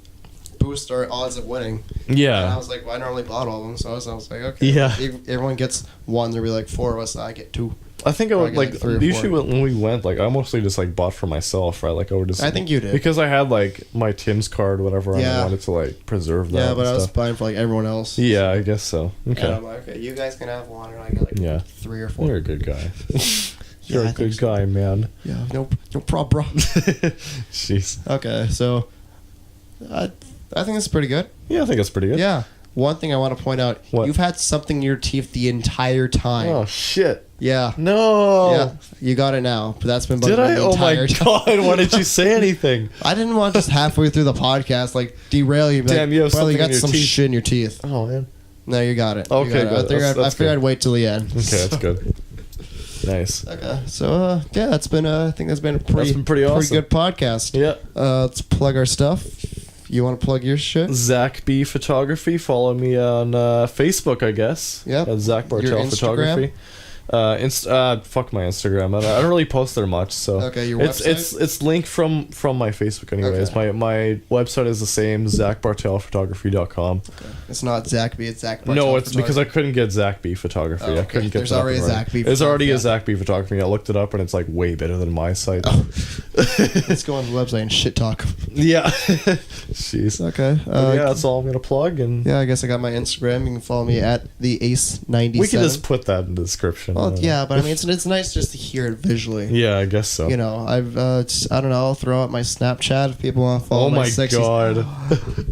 S2: boost our odds of winning. And I
S3: yeah,
S2: was like, well, I normally bought all of them, so I was like, okay,
S3: Yeah.
S2: If everyone gets 1, there'll be like 4 of us. I get 2.
S3: I think I would
S2: Probably
S3: like
S2: like 3 or
S3: usually
S2: 4.
S3: when we went, like I mostly just like bought for myself, right? Like I would just.
S2: I think you did.
S3: because I had like my Tim's card, whatever. And I
S2: Yeah.
S3: wanted to like preserve that.
S2: Yeah, but
S3: and
S2: I was
S3: stuff.
S2: buying for like everyone else.
S3: Yeah, I guess so.
S2: And
S3: Okay,
S2: I'm like, okay, you guys can have 1, and I get like
S3: Yeah.
S2: 3 or 4.
S3: you're a good guy.
S2: Yeah,
S3: You're
S2: I
S3: a
S2: think
S3: good
S2: so.
S3: guy, man.
S2: Yeah, no problem, bro.
S3: Jeez.
S2: Okay, so I think it's pretty good.
S3: Yeah, I think it's pretty good.
S2: Yeah. One thing I want to point out:
S3: What?
S2: you've had something in your teeth the entire time.
S3: Oh shit.
S2: Yeah.
S3: No.
S2: Yeah, you got it now, but that's been bugging
S3: Did
S2: me
S3: I?
S2: the
S3: Oh my
S2: entire time.
S3: god! Why did you say anything?
S2: I didn't want just halfway through the podcast like derail you.
S3: Damn,
S2: like,
S3: you have
S2: "Brother,
S3: something
S2: got
S3: in your
S2: some
S3: teeth."
S2: shit in your teeth.
S3: Oh man.
S2: No, you got it.
S3: Okay,
S2: You got it.
S3: good.
S2: I figured,
S3: That's
S2: I figured
S3: good.
S2: I'd wait till the end.
S3: Okay, that's good. Nice.
S2: Okay, so yeah, that's been. I think that's been a pretty
S3: awesome.
S2: good podcast.
S3: Yeah.
S2: Let's plug our stuff. You want to plug your shit?
S3: Zach B Photography. Follow me on Facebook, I guess.
S2: Yep.
S3: At Zach
S2: Your
S3: Bartel
S2: Instagram?
S3: Photography. Fuck my Instagram. I don't really post there much, so
S2: Okay, your
S3: it's
S2: website?
S3: it's linked from my Facebook anyways.
S2: Okay.
S3: My website is the same, ZachBartelPhotography.com.
S2: It's not Zach B. It's Zach. Bartel
S3: No, it's because I
S2: Photography.
S3: couldn't get Zach B Photography.
S2: Oh,
S3: I
S2: okay.
S3: couldn't get
S2: There's
S3: that
S2: already a
S3: right.
S2: Zach B
S3: There's already a
S2: Photography.
S3: Zach B Photography. I looked it up and it's like way better than my site.
S2: Oh. Let's go on the website and shit talk.
S3: Yeah. Jeez.
S2: Okay.
S3: Yeah, that's all I'm gonna plug. And
S2: Yeah, I guess I got my Instagram. You can follow me at the Ace97.
S3: we can just put that in the description.
S2: Well, yeah, but I mean, it's nice just to hear it visually.
S3: Yeah, I guess so.
S2: You know, I don't know. I'll throw out my Snapchat if people want to follow
S3: Oh my
S2: sexy.
S3: god.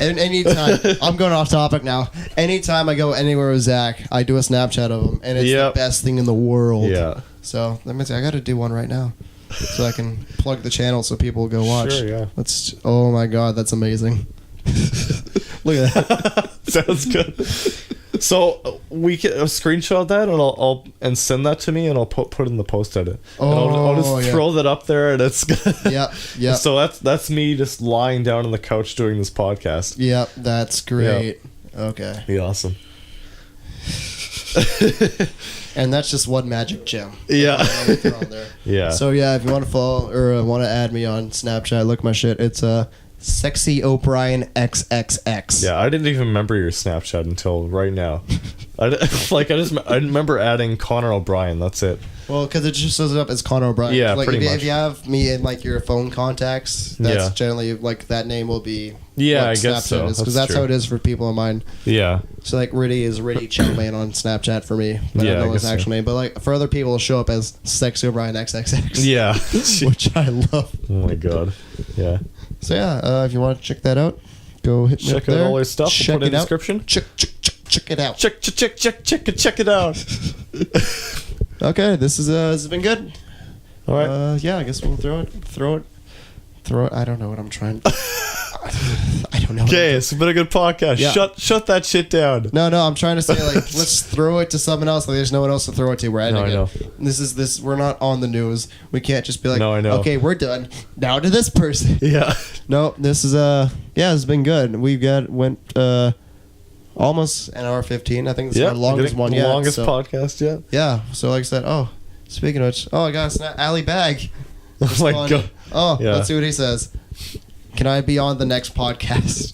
S2: And anytime, I'm going off topic now. Anytime I go anywhere with Zach, I do a Snapchat of him, and it's
S3: Yep.
S2: the best thing in the world.
S3: Yeah.
S2: So let me see. I got to do one right now, so I can plug the channel so people will go watch.
S3: Sure, yeah.
S2: Let's. Oh my god, that's amazing. Look at that.
S3: Sounds good. So we can screenshot that and I'll and send that to me and I'll put it in the post edit. And I'll just
S2: yeah.
S3: throw that up there and it's
S2: Yep. Yep.
S3: So that's me just lying down on the couch doing this podcast.
S2: Yep. That's great. Okay.
S3: Be awesome.
S2: And that's just one magic gem.
S3: Yeah.
S2: I'll throw on there.
S3: Yeah.
S2: So yeah, if you want to follow or want to add me on Snapchat, look at my shit. It's Sexy O'Brien XXX.
S3: Yeah, I didn't even remember your Snapchat until right now. I remember adding Connor O'Brien. That's it.
S2: Well, because it just shows up as Connor O'Brien.
S3: Yeah,
S2: like
S3: pretty
S2: if,
S3: much.
S2: If you have me in like your phone contacts, that's
S3: Yeah.
S2: generally like that name will be.
S3: Yeah,
S2: what
S3: I guess so.
S2: Because
S3: That's
S2: that's how
S3: true.
S2: it is for people of mine.
S3: Yeah.
S2: So like Riddy is Riddy Chowman on Snapchat for me, but
S3: Yeah,
S2: I
S3: I
S2: don't know his
S3: guess
S2: actual
S3: so.
S2: name. But like for other people, it'll show up as Sexy O'Brien XXX.
S3: Yeah.
S2: Which I love.
S3: Oh my god. Yeah.
S2: So yeah, if you want to check that out, go hit me
S3: Check
S2: up there.
S3: out all our stuff.
S2: Check
S3: We'll put it in the
S2: out.
S3: description.
S2: Check it out.
S3: Check it out.
S2: Okay, this has been good.
S3: All right.
S2: Yeah, I guess we'll throw it. I don't know what I'm trying. I don't know.
S3: Okay, it's been a good podcast.
S2: Yeah.
S3: Shut that shit down.
S2: No, I'm trying to say, like, let's throw it to someone else. Like, there's no one else to throw it to. We're ending
S3: I know.
S2: it. This. We're not on the news. We can't just be like,
S3: No, I know.
S2: okay, we're done. Now to this person.
S3: Yeah.
S2: No, this is it's been good. We've went almost an hour 15. I think it's our longest one yet.
S3: Longest podcast yet.
S2: Yeah. So like I said, speaking of which, I got a snap. Ali Bag.
S3: Oh my god.
S2: Let's see what he says. Can I be on the next podcast?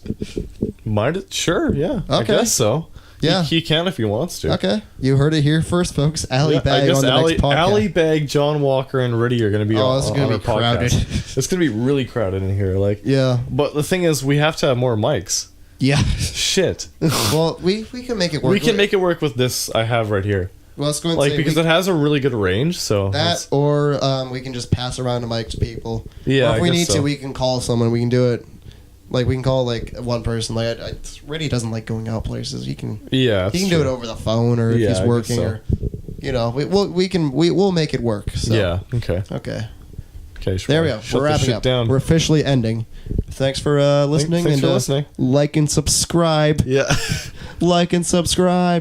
S3: Sure, yeah.
S2: Okay.
S3: I guess so.
S2: Yeah.
S3: He can if he wants to.
S2: Okay. You heard it here first, folks. Ali Bag on the next podcast.
S3: Ali Bag, John Walker, and Riddy are going to be on,
S2: it's gonna
S3: on
S2: be
S3: our
S2: crowded.
S3: podcast. It's going to be really crowded in here.
S2: Yeah.
S3: But the thing is, we have to have more mics.
S2: Yeah.
S3: Shit.
S2: Well, we can make it work.
S3: We can make it work with this I have right here.
S2: Well, let's go and say
S3: because it has a really good range, so
S2: that, or we can just pass around a mic to people.
S3: Yeah,
S2: or if we need
S3: so.
S2: to, we can call someone. We can do it. Like we can call one person. Like Riddy doesn't like going out places. He can.
S3: Yeah,
S2: he can do it over the phone, or if he's working,
S3: so.
S2: or we'll make it work. So.
S3: Yeah. Okay.
S2: Okay.
S3: There
S2: we go. We're wrapping up. We're officially ending. Thanks for listening.
S3: Thanks for listening.
S2: Like and subscribe.
S3: Yeah.
S2: Like and subscribe.